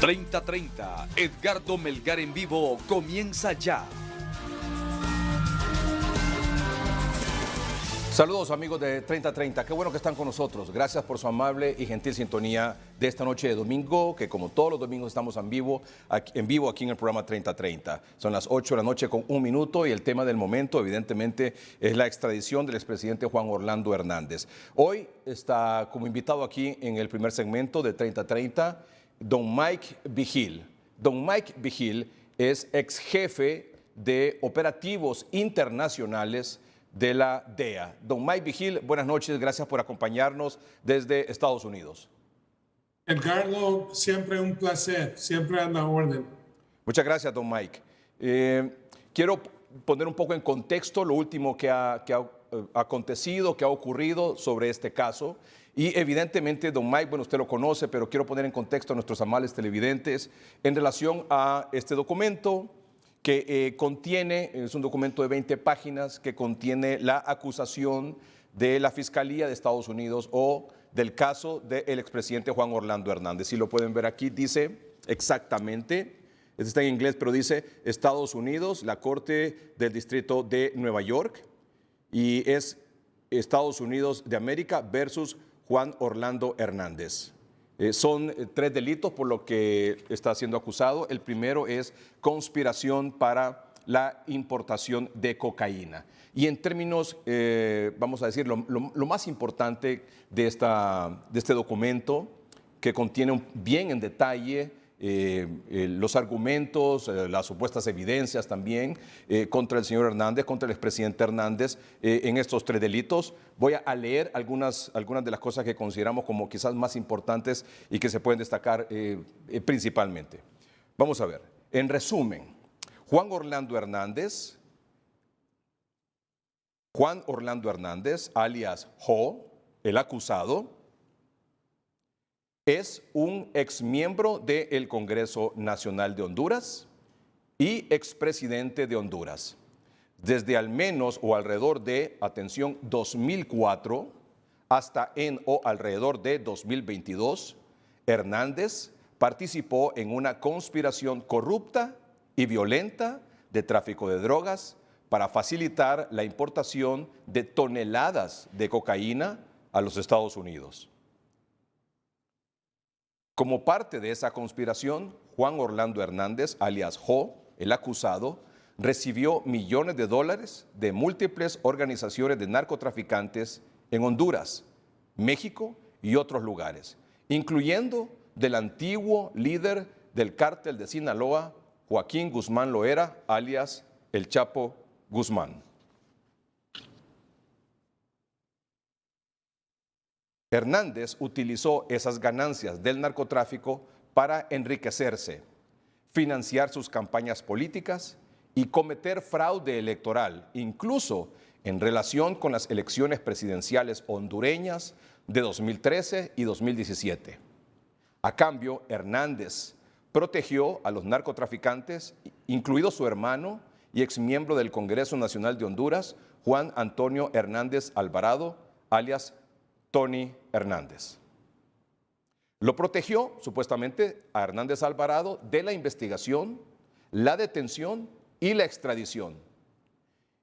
30:30, Edgardo Melgar en vivo comienza ya. Saludos amigos de 30:30, qué bueno que están con nosotros. Gracias por su amable y gentil sintonía de esta noche de domingo, que como todos los domingos estamos en vivo aquí en el programa 30:30. Son las 8 de la noche con 1 minuto y el tema del momento evidentemente es la extradición del expresidente Juan Orlando Hernández. Hoy está como invitado aquí en el primer segmento de 30:30 don Mike Vigil. Don Mike Vigil es ex jefe de operativos internacionales de la DEA. Don Mike Vigil, buenas noches, gracias por acompañarnos desde Estados Unidos. Edgardo, siempre un placer, siempre a la orden. Muchas gracias, don Mike. Quiero poner un poco en contexto lo último que ha acontecido, que ha ocurrido sobre este caso. Y evidentemente, don Mike, bueno, usted lo conoce, pero quiero poner en contexto a nuestros amables televidentes en relación a este documento que es un documento de 20 páginas que contiene la acusación de la Fiscalía de Estados Unidos o del caso del expresidente Juan Orlando Hernández. Si lo pueden ver aquí, dice exactamente, está en inglés, pero dice Estados Unidos, la Corte del Distrito de Nueva York, y es Estados Unidos de América versus Juan Orlando Hernández. Son 3 delitos por lo que está siendo acusado. El primero es conspiración para la importación de cocaína. Y en términos, vamos a decir, lo más importante de este documento, que contiene bien en detalle los argumentos, las supuestas evidencias también contra el señor Hernández, contra el expresidente Hernández en estos 3 delitos. Voy a leer algunas de las cosas que consideramos como quizás más importantes y que se pueden destacar principalmente. Vamos a ver. En resumen, Juan Orlando Hernández, alias Jo, el acusado, es un exmiembro del Congreso Nacional de Honduras y expresidente de Honduras. Desde al menos o alrededor de, atención, 2004 hasta en o alrededor de 2022, Hernández participó en una conspiración corrupta y violenta de tráfico de drogas para facilitar la importación de toneladas de cocaína a los Estados Unidos. Como parte de esa conspiración, Juan Orlando Hernández, alias Jo, el acusado, recibió millones de dólares de múltiples organizaciones de narcotraficantes en Honduras, México y otros lugares, incluyendo del antiguo líder del cártel de Sinaloa, Joaquín Guzmán Loera, alias El Chapo Guzmán. Hernández utilizó esas ganancias del narcotráfico para enriquecerse, financiar sus campañas políticas y cometer fraude electoral, incluso en relación con las elecciones presidenciales hondureñas de 2013 y 2017. A cambio, Hernández protegió a los narcotraficantes, incluido su hermano y exmiembro del Congreso Nacional de Honduras, Juan Antonio Hernández Alvarado, alias Tony Hernández. Lo protegió, supuestamente, a Hernández Alvarado de la investigación, la detención y la extradición.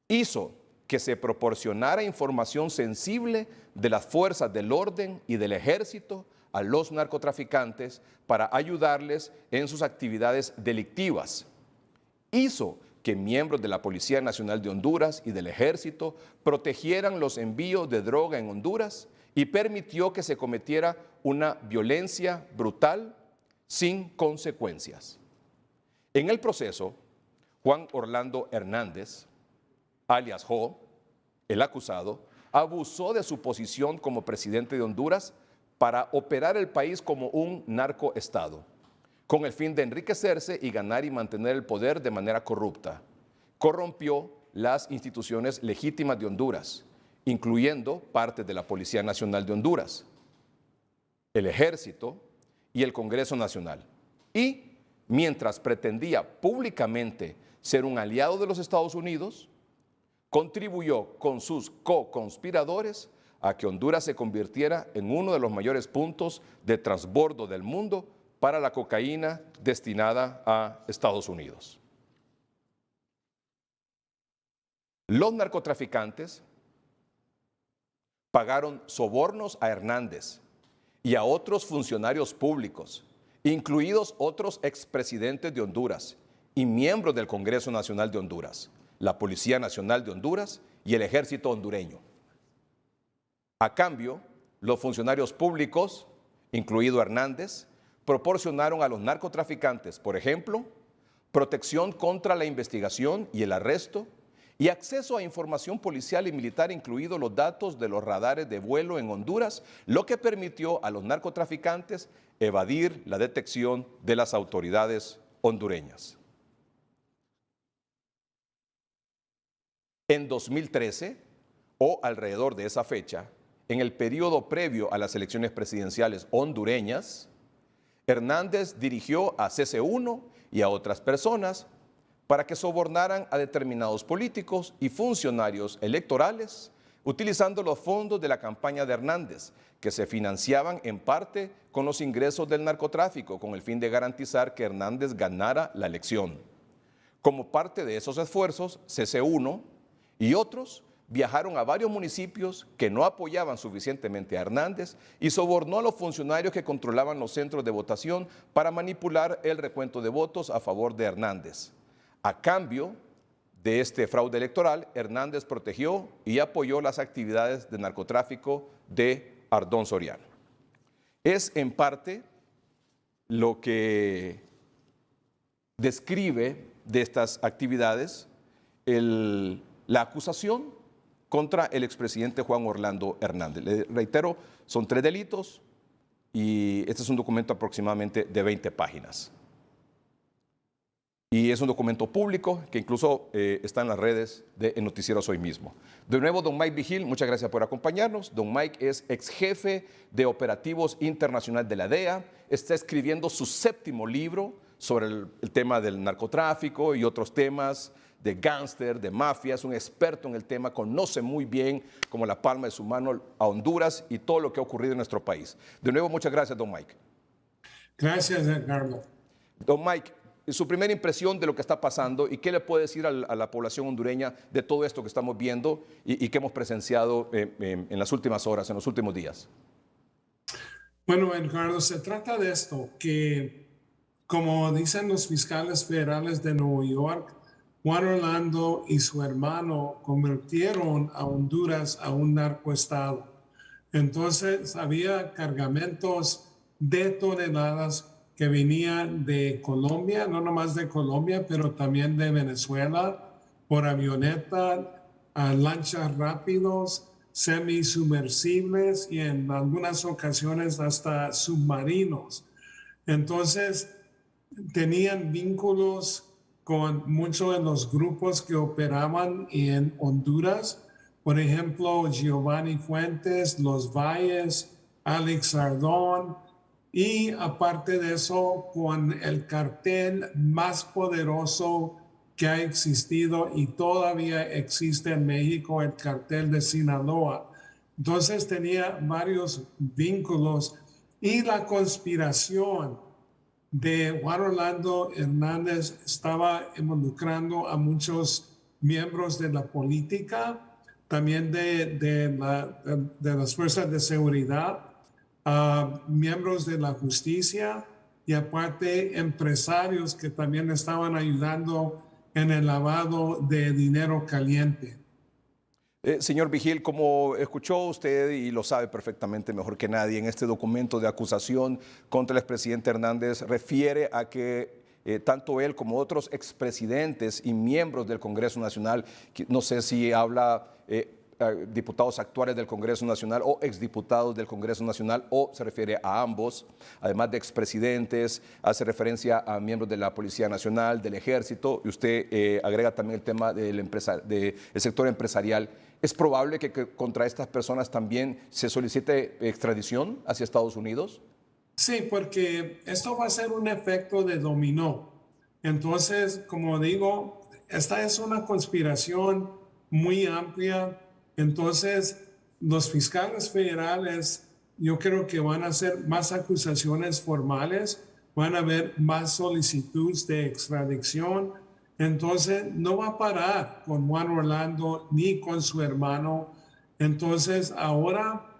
Hizo que se proporcionara información sensible de las fuerzas del orden y del ejército a los narcotraficantes para ayudarles en sus actividades delictivas. Hizo que miembros de la Policía Nacional de Honduras y del Ejército protegieran los envíos de droga en Honduras y permitió que se cometiera una violencia brutal sin consecuencias. En el proceso, Juan Orlando Hernández, alias Jo, el acusado, abusó de su posición como presidente de Honduras para operar el país como un narcoestado, con el fin de enriquecerse y ganar y mantener el poder de manera corrupta. Corrompió las instituciones legítimas de Honduras, incluyendo parte de la Policía Nacional de Honduras, el Ejército y el Congreso Nacional. Y mientras pretendía públicamente ser un aliado de los Estados Unidos, contribuyó con sus co-conspiradores a que Honduras se convirtiera en uno de los mayores puntos de transbordo del mundo para la cocaína destinada a Estados Unidos. Los narcotraficantes pagaron sobornos a Hernández y a otros funcionarios públicos, incluidos otros expresidentes de Honduras y miembros del Congreso Nacional de Honduras, la Policía Nacional de Honduras y el Ejército hondureño. A cambio, los funcionarios públicos, incluido Hernández, proporcionaron a los narcotraficantes, por ejemplo, protección contra la investigación y el arresto, y acceso a información policial y militar, incluidos los datos de los radares de vuelo en Honduras, lo que permitió a los narcotraficantes evadir la detección de las autoridades hondureñas. En 2013, o alrededor de esa fecha, en el periodo previo a las elecciones presidenciales hondureñas, Hernández dirigió a CC1 y a otras personas para que sobornaran a determinados políticos y funcionarios electorales utilizando los fondos de la campaña de Hernández, que se financiaban en parte con los ingresos del narcotráfico, con el fin de garantizar que Hernández ganara la elección. Como parte de esos esfuerzos, CC1 y otros viajaron a varios municipios que no apoyaban suficientemente a Hernández y sobornó a los funcionarios que controlaban los centros de votación para manipular el recuento de votos a favor de Hernández. A cambio de este fraude electoral, Hernández protegió y apoyó las actividades de narcotráfico de Ardón Soriano. Es en parte lo que describe de estas actividades la acusación contra el expresidente Juan Orlando Hernández. Le reitero, son 3 delitos y este es un documento aproximadamente de 20 páginas. Y es un documento público que incluso está en las redes de Noticieros Hoy mismo. De nuevo, don Mike Vigil, muchas gracias por acompañarnos. Don Mike es ex jefe de operativos internacional de la DEA. Está escribiendo su 7º libro sobre el tema del narcotráfico y otros temas de gángster, de mafia. Es un experto en el tema, conoce muy bien, como la palma de su mano, a Honduras y todo lo que ha ocurrido en nuestro país. De nuevo, muchas gracias, don Mike. Gracias, Edgardo. Don Mike, su primera impresión de lo que está pasando y qué le puede decir a la población hondureña de todo esto que estamos viendo y que hemos presenciado en las últimas horas, en los últimos días. Bueno, Edgardo, se trata de esto, que como dicen los fiscales federales de Nueva York, Juan Orlando y su hermano convirtieron a Honduras a un narcoestado. Entonces había cargamentos de toneladas que venían de Colombia, no nomás de Colombia, pero también de Venezuela, por avioneta, a lanchas rápidos, semisumersibles y en algunas ocasiones hasta submarinos. Entonces, tenían vínculos con muchos de los grupos que operaban en Honduras. Por ejemplo, Giovanni Fuentes, Los Valles, Alex Ardón, y aparte de eso, con el cartel más poderoso que ha existido y todavía existe en México, el cartel de Sinaloa. Entonces tenía varios vínculos y la conspiración de Juan Orlando Hernández estaba involucrando a muchos miembros de la política, también de las fuerzas de seguridad, miembros de la justicia y aparte empresarios que también estaban ayudando en el lavado de dinero caliente. Señor Vigil, como escuchó usted y lo sabe perfectamente mejor que nadie, en este documento de acusación contra el expresidente Hernández refiere a que tanto él como otros expresidentes y miembros del Congreso Nacional, no sé si habla diputados actuales del Congreso Nacional o exdiputados del Congreso Nacional o se refiere a ambos, además de expresidentes, hace referencia a miembros de la Policía Nacional, del Ejército, y usted agrega también el tema del sector empresarial. ¿Es probable que contra estas personas también se solicite extradición hacia Estados Unidos? Sí, porque esto va a ser un efecto de dominó. Entonces, como digo, esta es una conspiración muy amplia. Entonces, los fiscales federales, yo creo que van a hacer más acusaciones formales van a haber más solicitudes de extradición. Entonces, no va a parar con Juan Orlando ni con su hermano. Entonces, ahora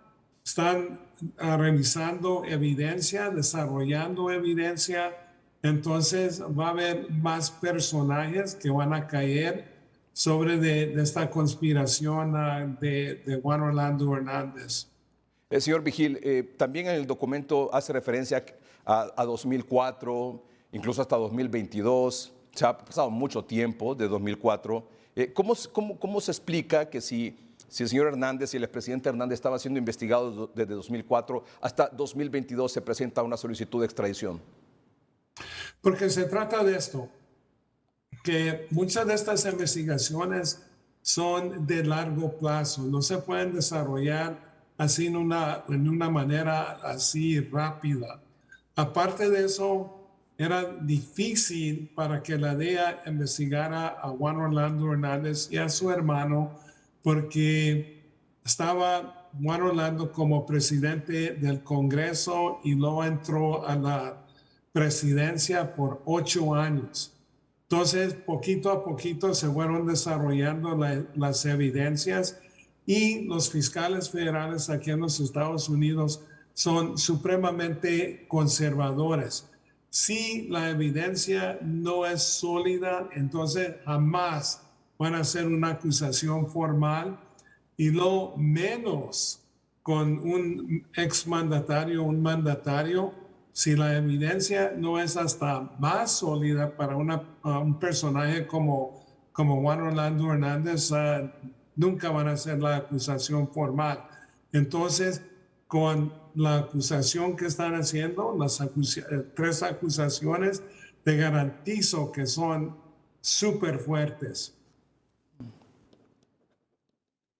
están revisando evidencia, desarrollando evidencia. Entonces, va a haber más personajes que van a caer sobre de esta conspiración de Juan Orlando Hernández. Señor Vigil, también en el documento hace referencia a 2004, incluso hasta 2022. Se ha pasado mucho tiempo de 2004. ¿Cómo se explica que si el señor Hernández y el expresidente Hernández estaba siendo investigados desde 2004 hasta 2022 se presenta una solicitud de extradición? Porque se trata de esto, que muchas de estas investigaciones son de largo plazo, no se pueden desarrollar así en una manera así rápida. Aparte de eso, era difícil para que la DEA investigara a Juan Orlando Hernández y a su hermano porque estaba Juan Orlando como presidente del Congreso y luego entró a la presidencia por 8 años. Entonces, poquito a poquito se fueron desarrollando las evidencias y los fiscales federales aquí en los Estados Unidos son supremamente conservadores. Si la evidencia no es sólida, entonces jamás van a hacer una acusación formal y lo menos con un exmandatario, un mandatario. Si la evidencia no es hasta más sólida para un personaje como Juan Orlando Hernández, nunca van a hacer la acusación formal. Entonces, con la acusación que están haciendo, las 3 acusaciones, te garantizo que son súper fuertes.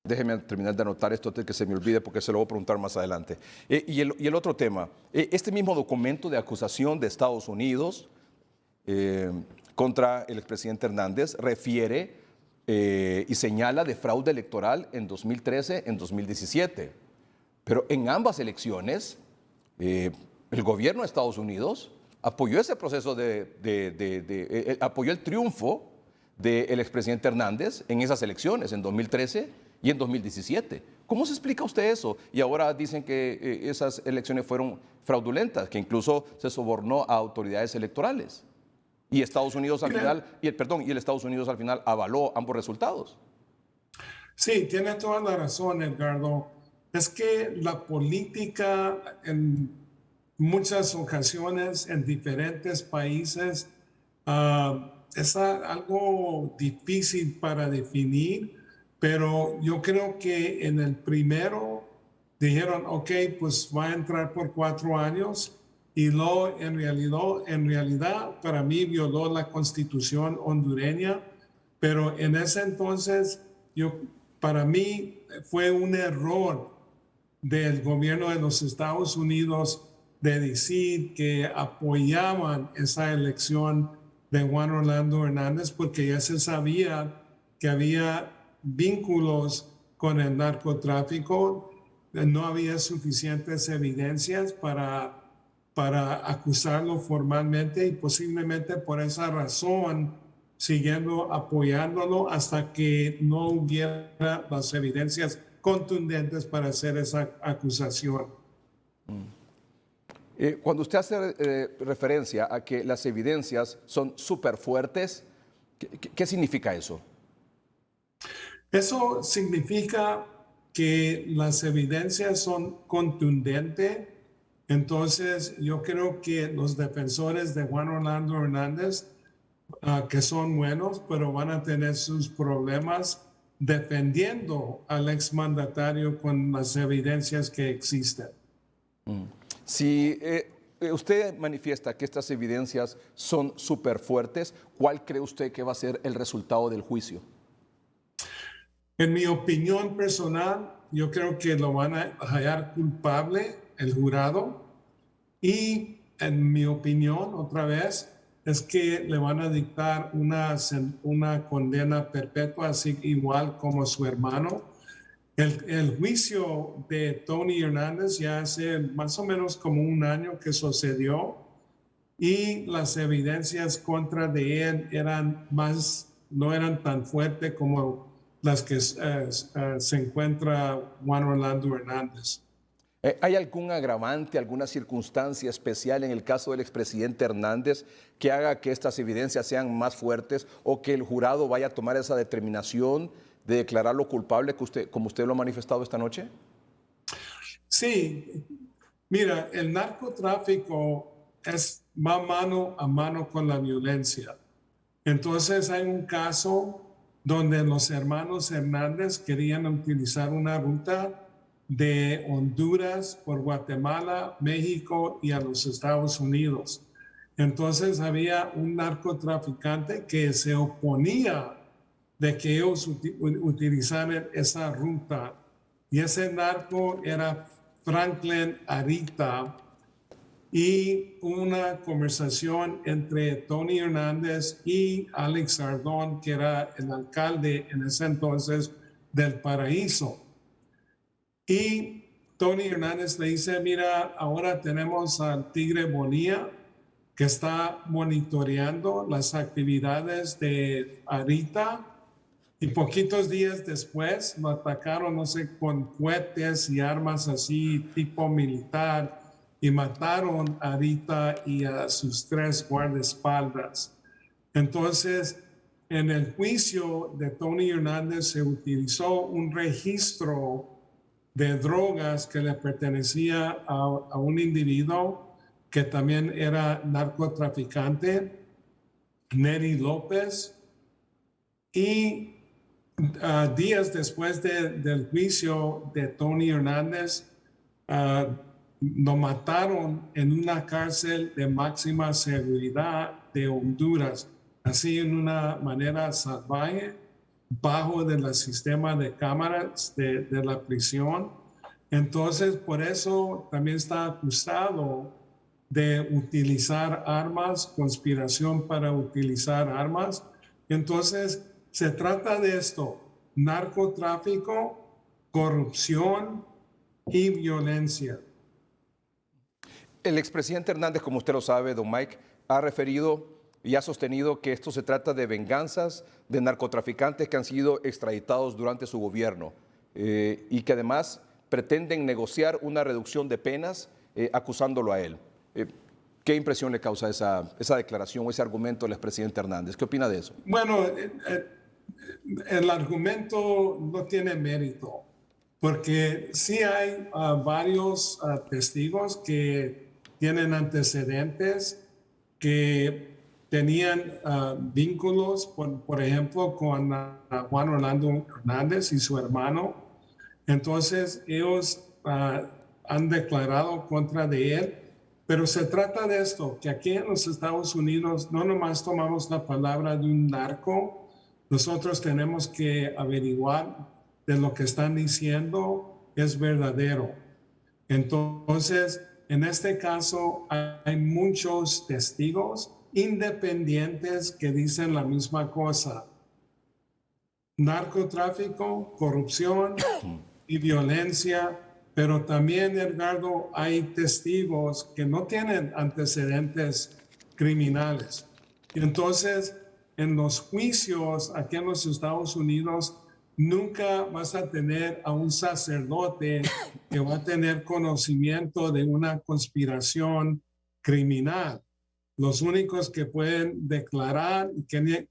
Déjeme terminar de anotar esto antes de que se me olvide porque se lo voy a preguntar más adelante. Y el otro tema, este mismo documento de acusación de Estados Unidos contra el expresidente Hernández refiere y señala de fraude electoral en 2013, en 2017. Pero en ambas elecciones, el gobierno de Estados Unidos apoyó ese proceso apoyó el triunfo del expresidente Hernández en esas elecciones, en 2013 y en 2017. ¿Cómo se explica usted eso? Y ahora dicen que esas elecciones fueron fraudulentas, que incluso se sobornó a autoridades electorales. Y Estados Unidos al final, y el Estados Unidos al final avaló ambos resultados. Sí, tiene toda la razón, Edgardo. Es que la política en muchas ocasiones en diferentes países es algo difícil para definir, pero yo creo que en el primero dijeron, ok, pues va a entrar por 4 años y luego en realidad para mí violó la constitución hondureña, pero en ese entonces para mí fue un error del gobierno de los Estados Unidos de decir que apoyaban esa elección de Juan Orlando Hernández porque ya se sabía que había vínculos con el narcotráfico, no había suficientes evidencias para acusarlo formalmente y posiblemente por esa razón siguiendo apoyándolo hasta que no hubiera las evidencias contundentes para hacer esa acusación. Cuando usted hace referencia a que las evidencias son súper fuertes, ¿qué significa eso? Eso significa que las evidencias son contundentes. Entonces, yo creo que los defensores de Juan Orlando Hernández, que son buenos, pero van a tener sus problemas defendiendo al exmandatario con las evidencias que existen. Si usted manifiesta que estas evidencias son súper fuertes, ¿cuál cree usted que va a ser el resultado del juicio? En mi opinión personal, yo creo que lo van a hallar culpable el jurado y en mi opinión, otra vez, es que le van a dictar una condena perpetua, así igual como su hermano. El juicio de Tony Hernández ya hace más o menos como un año que sucedió y las evidencias contra de él no eran tan fuertes como las que se encuentra Juan Orlando Hernández. ¿Hay algún agravante, alguna circunstancia especial en el caso del expresidente Hernández que haga que estas evidencias sean más fuertes o que el jurado vaya a tomar esa determinación de declararlo culpable como usted lo ha manifestado esta noche? Sí, mira, el narcotráfico va mano a mano con la violencia. Entonces hay un caso donde los hermanos Hernández querían utilizar una ruta de Honduras por Guatemala, México y a los Estados Unidos. Entonces había un narcotraficante que se oponía de que ellos utilizaran esa ruta. Y ese narco era Franklin Arita, y una conversación entre Tony Hernández y Alex Ardón, que era el alcalde en ese entonces del Paraíso. Y Tony Hernández le dice, mira, ahora tenemos al Tigre Bonilla, que está monitoreando las actividades de Arita, y poquitos días después lo atacaron, no sé, con cohetes y armas así tipo militar, y mataron a Arita y a sus 3 guardaespaldas. Entonces, en el juicio de Tony Hernández se utilizó un registro de drogas que le pertenecía a un individuo que también era narcotraficante, Neri López, y días después del juicio de Tony Hernández, lo mataron en una cárcel de máxima seguridad de Honduras, así en una manera salvaje, bajo del sistema de cámaras de la prisión. Entonces, por eso también está acusado de utilizar armas, conspiración para utilizar armas. Entonces, se trata de esto: narcotráfico, corrupción y violencia. El expresidente Hernández, como usted lo sabe, don Mike, ha referido y ha sostenido que esto se trata de venganzas de narcotraficantes que han sido extraditados durante su gobierno y que además pretenden negociar una reducción de penas acusándolo a él. ¿Qué impresión le causa esa declaración o ese argumento del expresidente Hernández? ¿Qué opina de eso? Bueno, el argumento no tiene mérito, porque sí hay varios testigos que tienen antecedentes, que tenían vínculos, por ejemplo, con Juan Orlando Hernández y su hermano. Entonces, ellos han declarado contra de él. Pero se trata de esto, que aquí en los Estados Unidos no nomás tomamos la palabra de un narco, nosotros tenemos que averiguar de lo que están diciendo es verdadero. Entonces, en este caso hay muchos testigos independientes que dicen la misma cosa: narcotráfico, corrupción y violencia. Pero también, Edgardo, hay testigos que no tienen antecedentes criminales. Y entonces, en los juicios aquí en los Estados Unidos, nunca vas a tener a un sacerdote que va a tener conocimiento de una conspiración criminal. Los únicos que pueden declarar y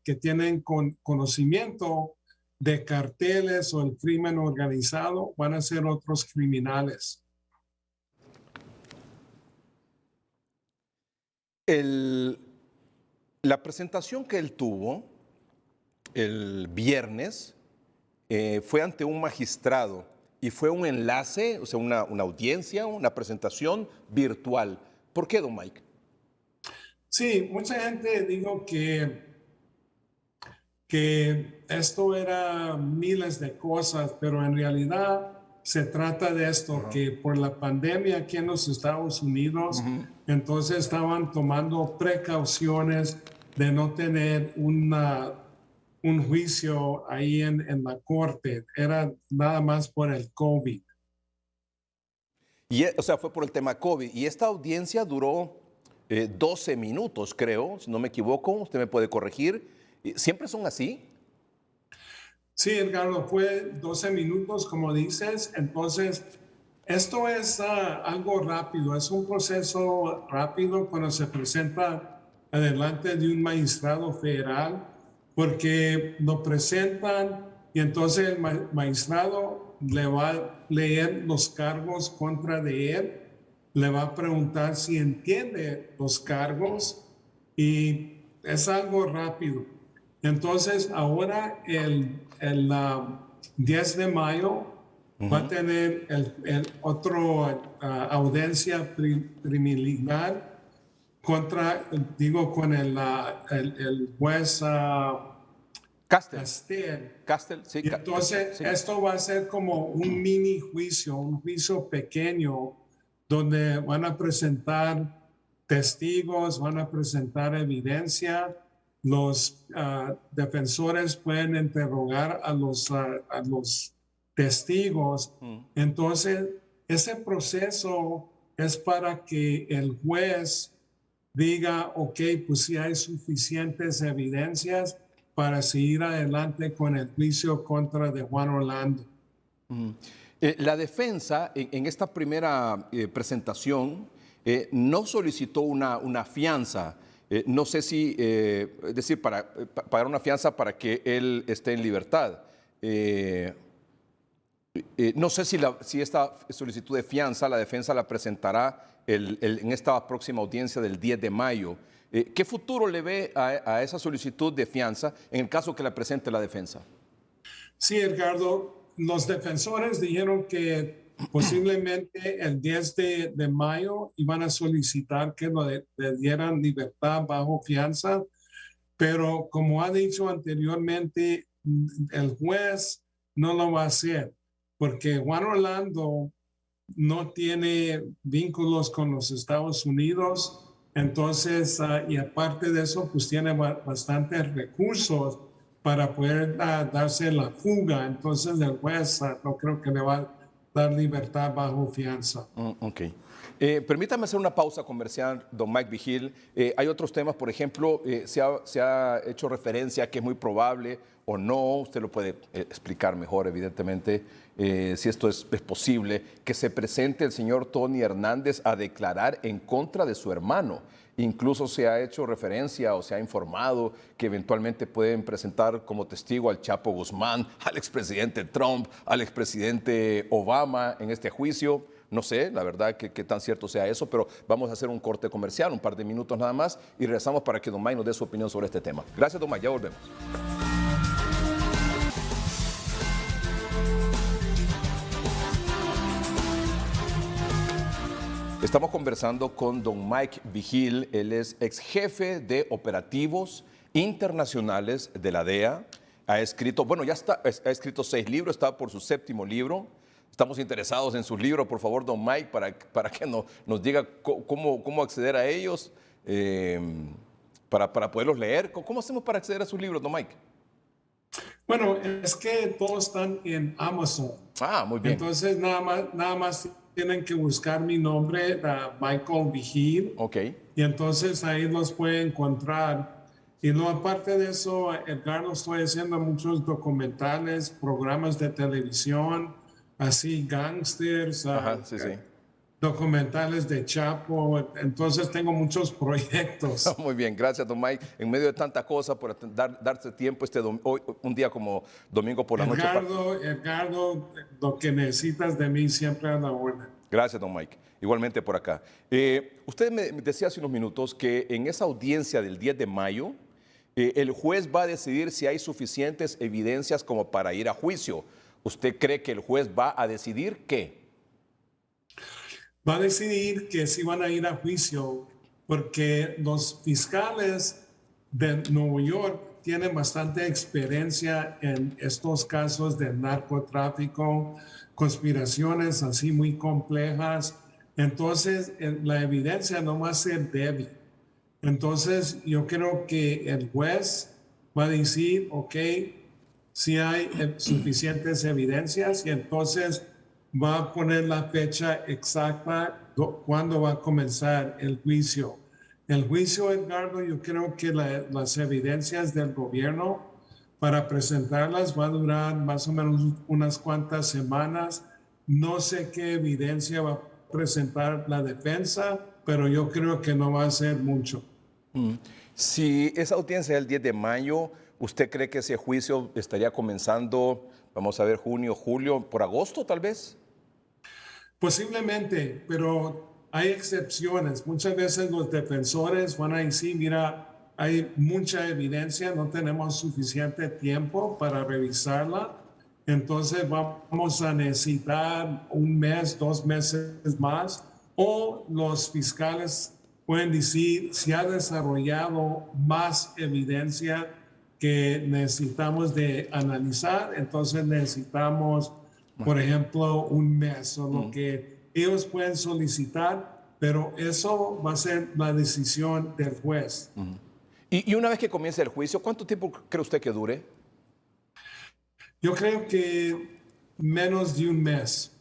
que tienen conocimiento de carteles o el crimen organizado van a ser otros criminales. La presentación que él tuvo el viernes fue ante un magistrado y fue un enlace, o sea, una audiencia, una presentación virtual. ¿Por qué, don Mike? Sí, mucha gente dijo que esto era miles de cosas, pero en realidad se trata de esto, que por la pandemia aquí en los Estados Unidos, entonces estaban tomando precauciones de no tener un juicio ahí en la corte. Era nada más por el COVID. O sea, fue por el tema COVID. Y esta audiencia duró 12 minutos, creo, si no me equivoco, usted me puede corregir. ¿Siempre son así? Sí, Edgardo, fue 12 minutos, como dices. Entonces, esto es algo rápido, es un proceso rápido cuando se presenta adelante de un magistrado federal, porque lo presentan y entonces el magistrado le va a leer los cargos contra de él, le va a preguntar si entiende los cargos y es algo rápido. Entonces, ahora el 10 de mayo va a tener el otro audiencia preliminar con el juez Castel, sí. Y entonces, sí. esto va a ser como un mini juicio, un juicio pequeño, donde van a presentar testigos, van a presentar evidencia. Los defensores pueden interrogar a los testigos. Entonces, ese proceso es para que el juez diga, ok, pues si hay suficientes evidencias para seguir adelante con el juicio contra de Juan Orlando. La defensa en esta primera presentación no solicitó una fianza. No sé si, es decir, para pagar una fianza para que él esté en libertad. No sé si esta solicitud de fianza la defensa la presentará en esta próxima audiencia del 10 de mayo. ¿Qué futuro le ve a esa solicitud de fianza en el caso que la presente la defensa? Sí, Edgardo, los defensores dijeron que posiblemente el 10 de mayo iban a solicitar que le dieran libertad bajo fianza, pero como ha dicho anteriormente, el juez no lo va a hacer porque Juan Orlando no tiene vínculos con los Estados Unidos. Entonces, y aparte de eso, pues tiene bastantes recursos para poder darse la fuga. Entonces, el juez no creo que le va a dar libertad bajo fianza. Ok. Permítame hacer una pausa comercial, don Mike Vigil. Hay otros temas, por ejemplo, se ha hecho referencia a que es muy probable o no, usted lo puede explicar mejor, evidentemente, si esto es posible, que se presente el señor Tony Hernández a declarar en contra de su hermano. Incluso se ha hecho referencia o se ha informado que eventualmente pueden presentar como testigo al Chapo Guzmán, al expresidente Trump, al expresidente Obama en este juicio. No sé, la verdad, que tan cierto sea eso, pero vamos a hacer un corte comercial, un par de minutos nada más, y regresamos para que don Mike nos dé su opinión sobre este tema. Gracias, don Mike, ya volvemos. Estamos conversando con don Mike Vigil, él es ex jefe de operativos internacionales de la DEA, ha escrito 6 libros, está por su 7º libro. Estamos interesados en sus libros, por favor, don Mike, para que nos diga cómo acceder a ellos, para poderlos leer. ¿Cómo hacemos para acceder a sus libros, don Mike? Bueno, es que todos están en Amazon. Ah, muy bien. Entonces, nada más tienen que buscar mi nombre, Michael Vigil. Ok. Y entonces ahí los pueden encontrar. Y no, aparte de eso, Edgardo, estoy haciendo muchos documentales, programas de televisión, así gangsters, Sí. documentales de Chapo. Entonces tengo muchos proyectos. Muy bien, gracias, don Mike. En medio de tanta cosa, por darse tiempo hoy, un día como domingo por la noche. Edgardo, lo que necesitas de mí siempre a la orden. Gracias, don Mike. Igualmente por acá. Usted me decía hace unos minutos que en esa audiencia del 10 de mayo, el juez va a decidir si hay suficientes evidencias como para ir a juicio. ¿Usted cree que el juez va a decidir qué? Va a decidir que sí van a ir a juicio porque los fiscales de Nueva York tienen bastante experiencia en estos casos de narcotráfico, conspiraciones así muy complejas. Entonces, la evidencia no va a ser débil. Entonces, yo creo que el juez va a decir, ok, si hay suficientes evidencias y entonces va a poner la fecha exacta cuándo va a comenzar el juicio. El juicio, Edgardo, yo creo que las evidencias del gobierno para presentarlas va a durar más o menos unas cuantas semanas. No sé qué evidencia va a presentar la defensa, pero yo creo que no va a ser mucho. Si esa audiencia es el 10 de mayo, ¿usted cree que ese juicio estaría comenzando, vamos a ver, junio, julio, por agosto tal vez? Posiblemente, pero hay excepciones. Muchas veces los defensores van a decir, mira, hay mucha evidencia, no tenemos suficiente tiempo para revisarla, entonces vamos a necesitar un mes, 2 meses más, o los fiscales pueden decir, si ha desarrollado más evidencia que necesitamos de analizar, entonces necesitamos, por ejemplo, un mes o lo que ellos pueden solicitar, pero eso va a ser la decisión del juez. Y una vez que comience el juicio, ¿cuánto tiempo cree usted que dure? Yo creo que menos de un mes.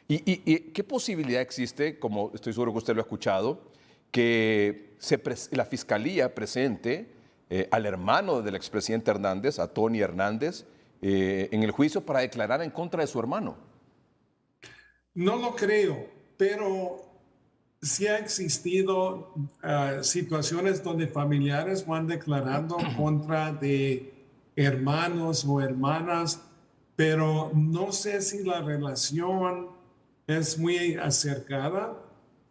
¿Y qué posibilidad existe, como estoy seguro que usted lo ha escuchado, que la fiscalía presente al hermano del expresidente Hernández, a Tony Hernández, en el juicio para declarar en contra de su hermano? No lo creo, pero sí ha existido situaciones donde familiares van declarando contra de hermanos o hermanas, pero no sé si la relación es muy acercada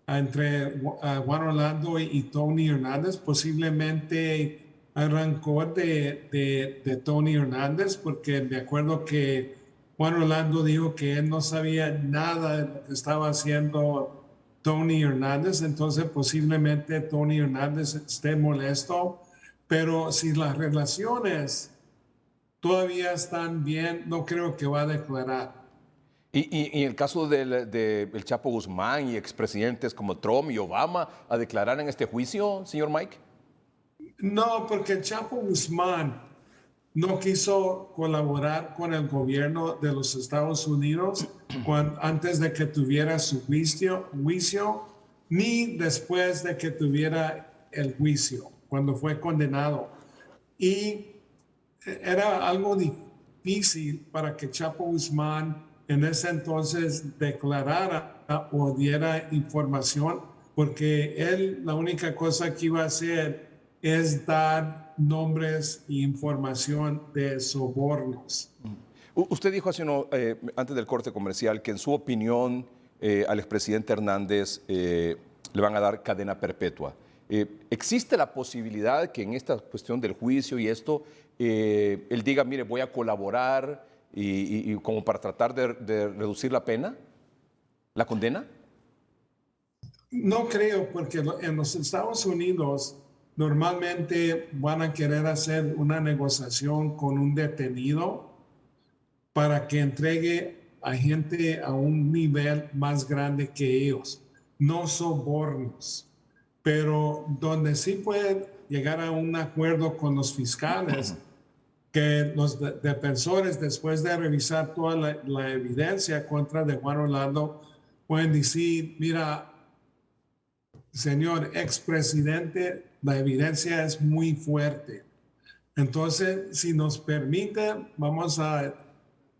entre Juan Orlando y Tony Hernández. Posiblemente arrancó de Tony Hernández, porque me acuerdo que Juan Orlando dijo que él no sabía nada de lo que estaba haciendo Tony Hernández, entonces posiblemente Tony Hernández esté molesto, pero si las relaciones todavía están bien, no creo que va a declarar. Y en el caso del Chapo Guzmán y expresidentes como Trump y Obama, ¿a declarar en este juicio, señor Mike? No, porque el Chapo Guzmán no quiso colaborar con el gobierno de los Estados Unidos antes de que tuviera su juicio, ni después de que tuviera el juicio, cuando fue condenado. Y era algo difícil para que Chapo Guzmán en ese entonces declarara o diera información, porque él la única cosa que iba a hacer es dar nombres e información de sobornos. Usted dijo antes del corte comercial que en su opinión al expresidente Hernández le van a dar cadena perpetua. ¿Existe la posibilidad que en esta cuestión del juicio y esto, él diga, mire, voy a colaborar y como para tratar de reducir la pena, la condena? No creo, porque en los Estados Unidos normalmente van a querer hacer una negociación con un detenido para que entregue a gente a un nivel más grande que ellos, no sobornos. Pero donde sí pueden llegar a un acuerdo con los fiscales, que los defensores, después de revisar toda la evidencia contra de Juan Orlando, pueden decir, mira, señor expresidente, la evidencia es muy fuerte. Entonces, si nos permite, vamos a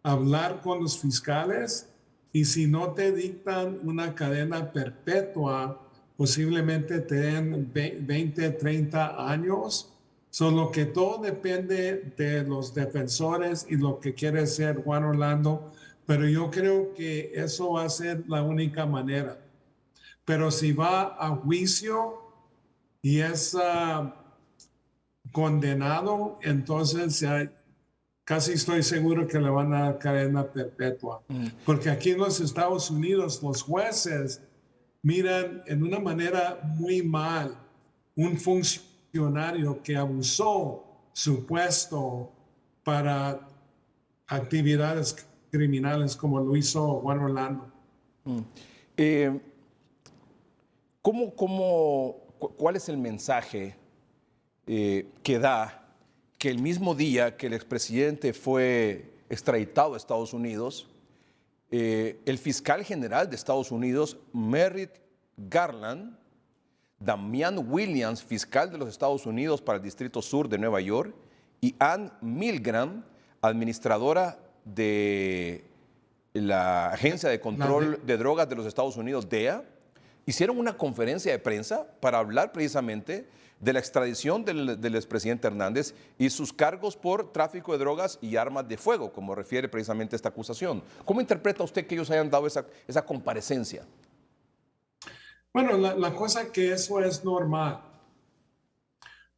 hablar con los fiscales, y si no te dictan una cadena perpetua, posiblemente te den 20, 30 años. Solo que todo depende de los defensores y lo que quiere hacer Juan Orlando, pero yo creo que eso va a ser la única manera. Pero si va a juicio y es condenado, entonces casi estoy seguro que le van a dar cadena perpetua. Porque aquí en los Estados Unidos los jueces miran en una manera muy mal un funcionario que abusó su puesto para actividades criminales como lo hizo Juan Orlando. Eh, ¿Cuál es el mensaje que da que el mismo día que el expresidente fue extraditado a Estados Unidos, el fiscal general de Estados Unidos, Merrick Garland, Damian Williams, fiscal de los Estados Unidos para el Distrito Sur de Nueva York, y Ann Milgram, administradora de la Agencia de Control de Drogas de los Estados Unidos, DEA, hicieron una conferencia de prensa para hablar precisamente de la extradición del expresidente Hernández y sus cargos por tráfico de drogas y armas de fuego, como refiere precisamente esta acusación. ¿Cómo interpreta usted que ellos hayan dado esa comparecencia? Bueno, la cosa que eso es normal.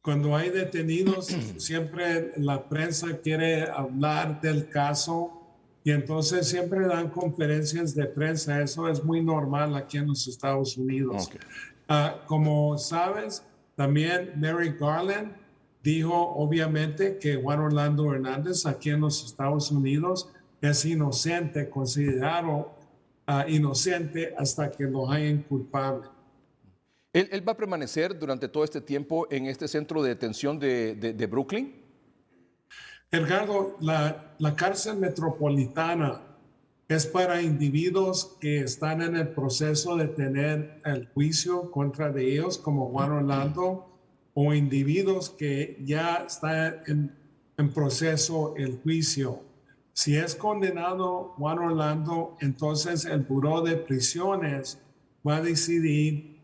Cuando hay detenidos, siempre la prensa quiere hablar del caso y entonces siempre dan conferencias de prensa. Eso es muy normal aquí en los Estados Unidos. Okay. Como sabes, también Merrick Garland dijo obviamente que Juan Orlando Hernández aquí en los Estados Unidos es inocente, considerado inocente hasta que lo hayan culpable. ¿Él va a permanecer durante todo este tiempo en este centro de detención de Brooklyn? Edgardo, la cárcel metropolitana es para individuos que están en el proceso de tener el juicio contra de ellos, como Juan Orlando, o individuos que ya están en proceso el juicio. Si es condenado Juan Orlando, entonces el Buró de Prisiones va a decidir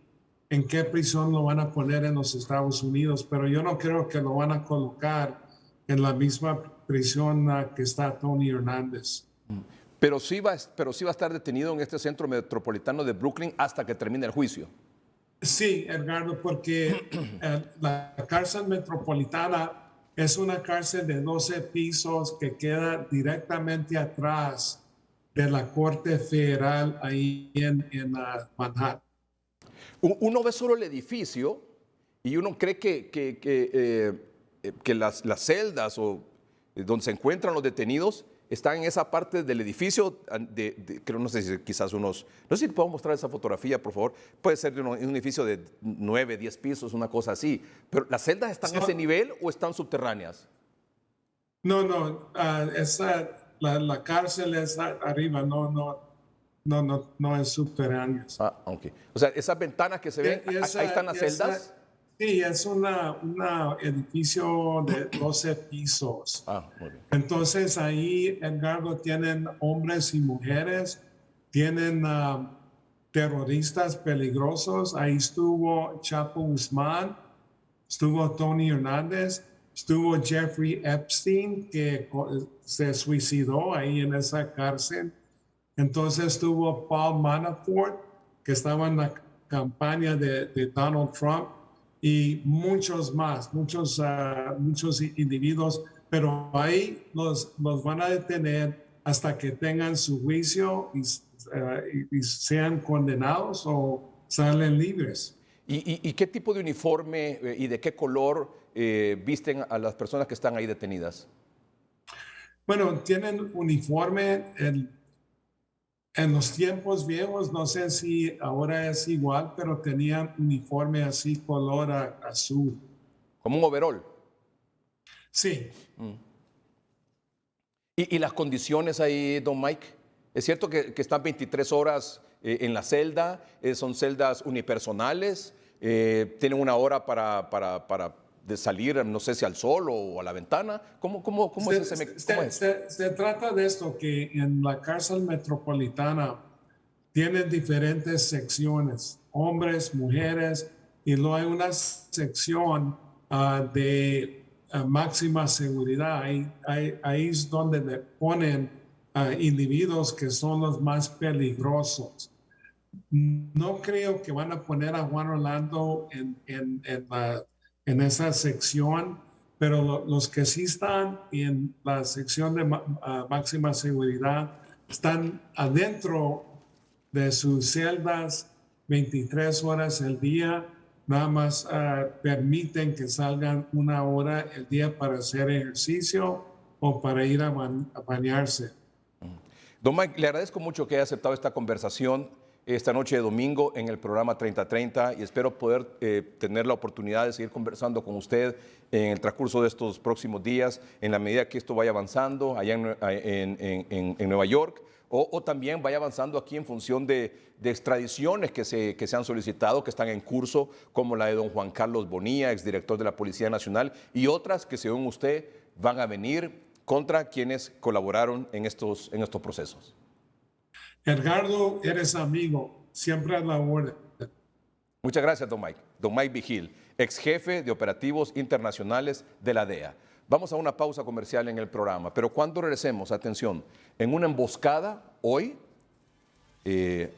en qué prisión lo van a poner en los Estados Unidos, pero yo no creo que lo van a colocar en la misma prisión que está Tony Hernández. Pero sí va a estar detenido en este centro metropolitano de Brooklyn hasta que termine el juicio. Sí, Edgardo, porque la cárcel metropolitana es una cárcel de 12 pisos que queda directamente atrás de la Corte Federal ahí en Manhattan. Uno ve solo el edificio y uno cree que las celdas o donde se encuentran los detenidos están en esa parte del edificio, creo, no sé si quizás no sé si puedo mostrar esa fotografía, por favor. Puede ser de un edificio de 9, 10 pisos, una cosa así. Pero ¿las celdas están a ese nivel o están subterráneas? No, la cárcel es arriba, no es subterránea. Ah, ok. O sea, esas ventanas que se ven, ahí están las celdas. Sí, es un edificio de 12 pisos. Ah, muy bien. Entonces ahí, Edgardo, tienen hombres y mujeres, tienen terroristas peligrosos. Ahí estuvo Chapo Guzmán, estuvo Tony Hernández, estuvo Jeffrey Epstein, que se suicidó ahí en esa cárcel. Entonces estuvo Paul Manafort, que estaba en la campaña de Donald Trump, y muchos más, muchos individuos, pero ahí los van a detener hasta que tengan su juicio y sean condenados o salen libres. ¿Y qué tipo de uniforme y de qué color visten a las personas que están ahí detenidas? Bueno, tienen uniforme en los tiempos viejos, no sé si ahora es igual, pero tenían uniforme así color azul. Como un overol. Sí. ¿Y las condiciones ahí, don Mike? ¿Es cierto que están 23 horas en la celda? ¿Son celdas unipersonales? ¿Tienen una hora para salir, no sé si al sol o a la ventana? ¿Cómo es ese? Se trata de esto, que en la cárcel metropolitana tienen diferentes secciones, hombres, mujeres, y luego hay una sección de máxima seguridad. Ahí es donde le ponen individuos que son los más peligrosos. No creo que van a poner a Juan Orlando en esa sección, pero los que sí están en la sección de máxima seguridad están adentro de sus celdas 23 horas al día. Nada más permiten que salgan una hora al día para hacer ejercicio o para ir a bañarse. Don Mike, le agradezco mucho que haya aceptado esta conversación. esta noche de domingo en el programa 3030 y espero poder tener la oportunidad de seguir conversando con usted en el transcurso de estos próximos días, en la medida que esto vaya avanzando allá en Nueva York o también vaya avanzando aquí en función de extradiciones que se han solicitado, que están en curso, como la de don Juan Carlos Bonilla, exdirector de la Policía Nacional, y otras que según usted van a venir contra quienes colaboraron en estos procesos. Edgardo, eres amigo, siempre a la orden. Muchas gracias, don Mike. Don Mike Vigil, ex jefe de operativos internacionales de la DEA. Vamos a una pausa comercial en el programa, pero cuando regresemos, atención, en una emboscada hoy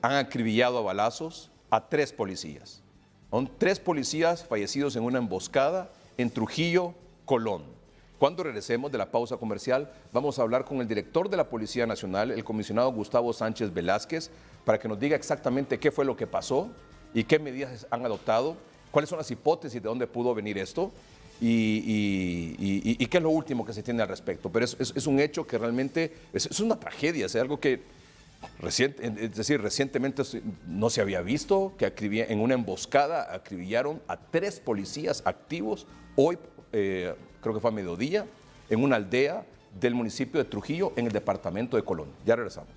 han acribillado a balazos a 3 policías. Son 3 policías fallecidos en una emboscada en Trujillo, Colón. Cuando regresemos de la pausa comercial, vamos a hablar con el director de la Policía Nacional, el comisionado Gustavo Sánchez Velázquez, para que nos diga exactamente qué fue lo que pasó y qué medidas han adoptado, cuáles son las hipótesis de dónde pudo venir esto y qué es lo último que se tiene al respecto. Pero es un hecho que realmente es una tragedia, es algo que recientemente no se había visto, que en una emboscada acribillaron a 3 policías activos hoy, creo que fue a mediodía, en una aldea del municipio de Trujillo, en el departamento de Colón. Ya regresamos.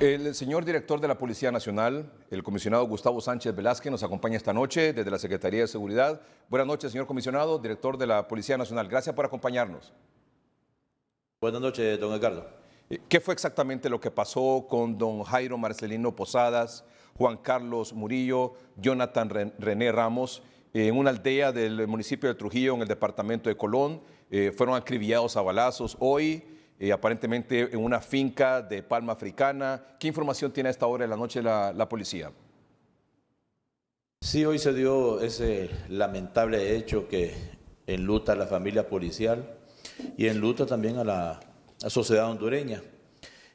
El señor director de la Policía Nacional, el comisionado Gustavo Sánchez Velázquez, nos acompaña esta noche desde la Secretaría de Seguridad. Buenas noches, señor comisionado, director de la Policía Nacional. Gracias por acompañarnos. Buenas noches, don Edgardo. ¿Qué fue exactamente lo que pasó con don Jairo Marcelino Posadas, Juan Carlos Murillo, Jonathan René Ramos, en una aldea del municipio de Trujillo, en el departamento de Colón? Fueron acribillados a balazos hoy, aparentemente en una finca de Palma Africana. ¿Qué información tiene a esta hora de la noche la policía? Sí, hoy se dio ese lamentable hecho que enluta a la familia policial y enluta también a la sociedad hondureña.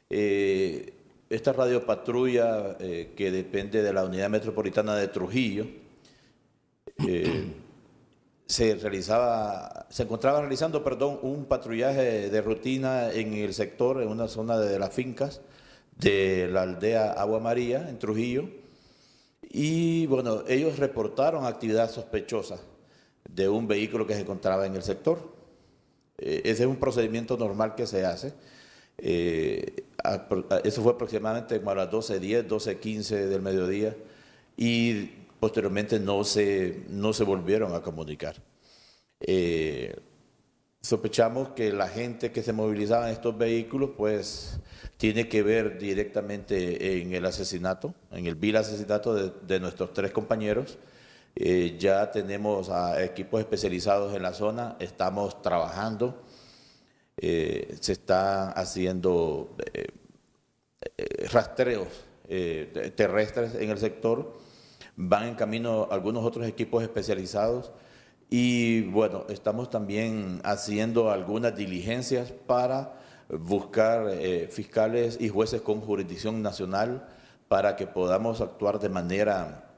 Esta radiopatrulla que depende de la Unidad Metropolitana de Trujillo se encontraba realizando, un patrullaje de rutina en el sector, en una zona de las fincas de la aldea Agua María, en Trujillo, y bueno, ellos reportaron actividad sospechosa de un vehículo que se encontraba en el sector. Ese es un procedimiento normal que se hace. Eso fue aproximadamente como a las 12:10, 12:15 del mediodía, y posteriormente no se volvieron a comunicar. Sospechamos que la gente que se movilizaba en estos vehículos pues tiene que ver directamente en el asesinato, en el vil asesinato de nuestros 3 compañeros. Ya tenemos a equipos especializados en la zona, estamos trabajando, se están haciendo rastreos terrestres en el sector, van en camino algunos otros equipos especializados y bueno, estamos también haciendo algunas diligencias para buscar fiscales y jueces con jurisdicción nacional para que podamos actuar de manera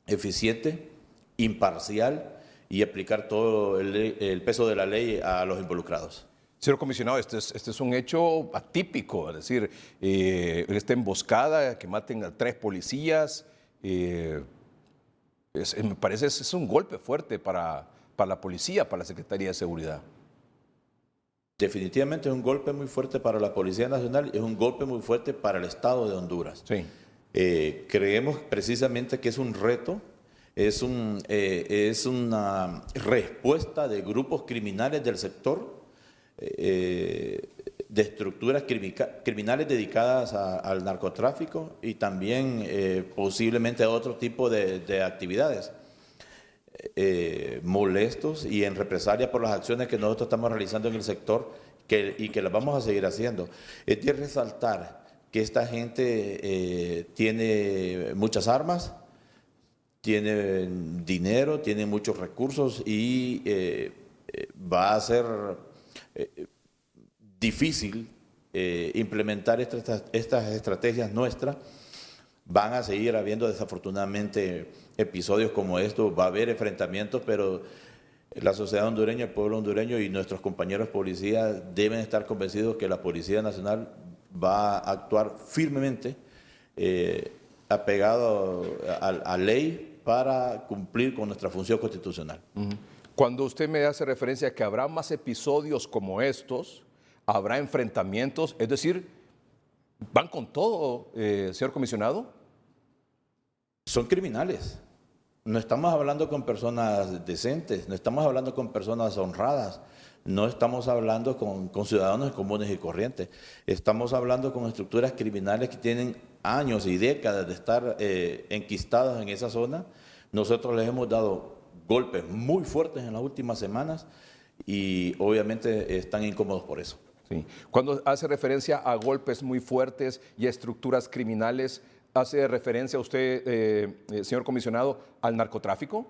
eficiente, imparcial y aplicar todo el peso de la ley a los involucrados. Señor comisionado, este es un hecho atípico, es decir, esta emboscada, que maten a 3 policías, me parece es un golpe fuerte para la policía, para la Secretaría de Seguridad. Definitivamente es un golpe muy fuerte para la Policía Nacional, es un golpe muy fuerte para el Estado de Honduras. Sí. Creemos precisamente que es un reto, es una respuesta de grupos criminales del sector, de estructuras criminales dedicadas al narcotráfico y también posiblemente a otro tipo de actividades. Molestos y en represalia por las acciones que nosotros estamos realizando en el sector y que las vamos a seguir haciendo. Es de resaltar que esta gente tiene muchas armas, tiene dinero, tiene muchos recursos y va a ser difícil implementar estas estrategias nuestras Van a seguir habiendo desafortunadamente episodios como estos, va a haber enfrentamientos, pero la sociedad hondureña, el pueblo hondureño y nuestros compañeros policías deben estar convencidos que la Policía Nacional va a actuar firmemente, apegado a ley para cumplir con nuestra función constitucional. Cuando usted me hace referencia a que habrá más episodios como estos, habrá enfrentamientos, es decir, ¿van con todo, señor comisionado? Son criminales. No estamos hablando con personas decentes, no estamos hablando con personas honradas, no estamos hablando con ciudadanos comunes y corrientes. Estamos hablando con estructuras criminales que tienen años y décadas de estar enquistadas en esa zona. Nosotros les hemos dado golpes muy fuertes en las últimas semanas y obviamente están incómodos por eso. Sí. Cuando hace referencia a golpes muy fuertes y a estructuras criminales, ¿hace referencia usted, señor comisionado, al narcotráfico?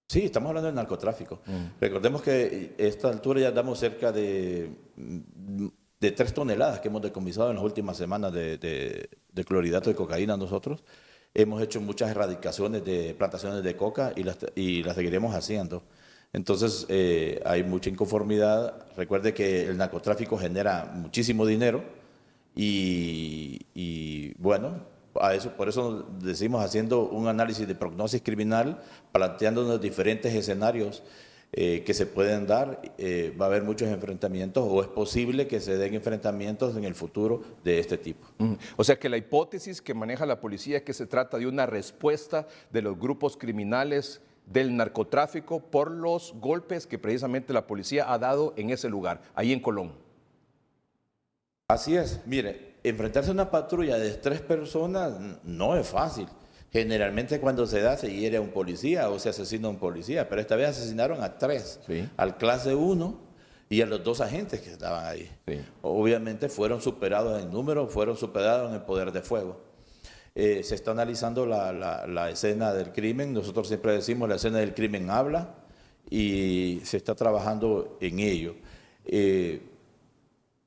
Sí, estamos hablando del narcotráfico. Recordemos que a esta altura ya damos cerca de 3 toneladas que hemos decomisado en las últimas semanas de clorhidrato de cocaína nosotros. Hemos hecho muchas erradicaciones de plantaciones de coca y las seguiremos haciendo. Entonces hay mucha inconformidad. Recuerde que el narcotráfico genera muchísimo dinero y bueno, por eso decimos haciendo un análisis de prognosis criminal, planteándonos diferentes escenarios que se pueden dar. Va a haber muchos enfrentamientos o es posible que se den enfrentamientos en el futuro de este tipo. O sea que la hipótesis que maneja la policía es que se trata de una respuesta de los grupos criminales del narcotráfico por los golpes que precisamente la policía ha dado en ese lugar, ahí en Colón. Así es. Mire, enfrentarse a una patrulla de 3 personas no es fácil. Generalmente cuando se da se hiere a un policía o se asesina a un policía, pero esta vez asesinaron a 3, Sí. al clase 1 y a los 2 agentes que estaban ahí. Sí. Obviamente fueron superados en número, fueron superados en el poder de fuego. Se está analizando la escena del crimen. Nosotros siempre decimos la escena del crimen habla y se está trabajando en ello.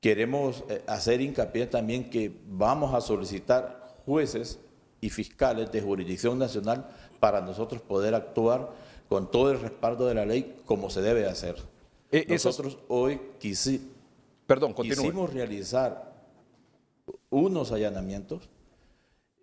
Queremos hacer hincapié también que vamos a solicitar jueces y fiscales de jurisdicción nacional para nosotros poder actuar con todo el respaldo de la ley como se debe hacer. Nosotros hoy quisimos realizar unos allanamientos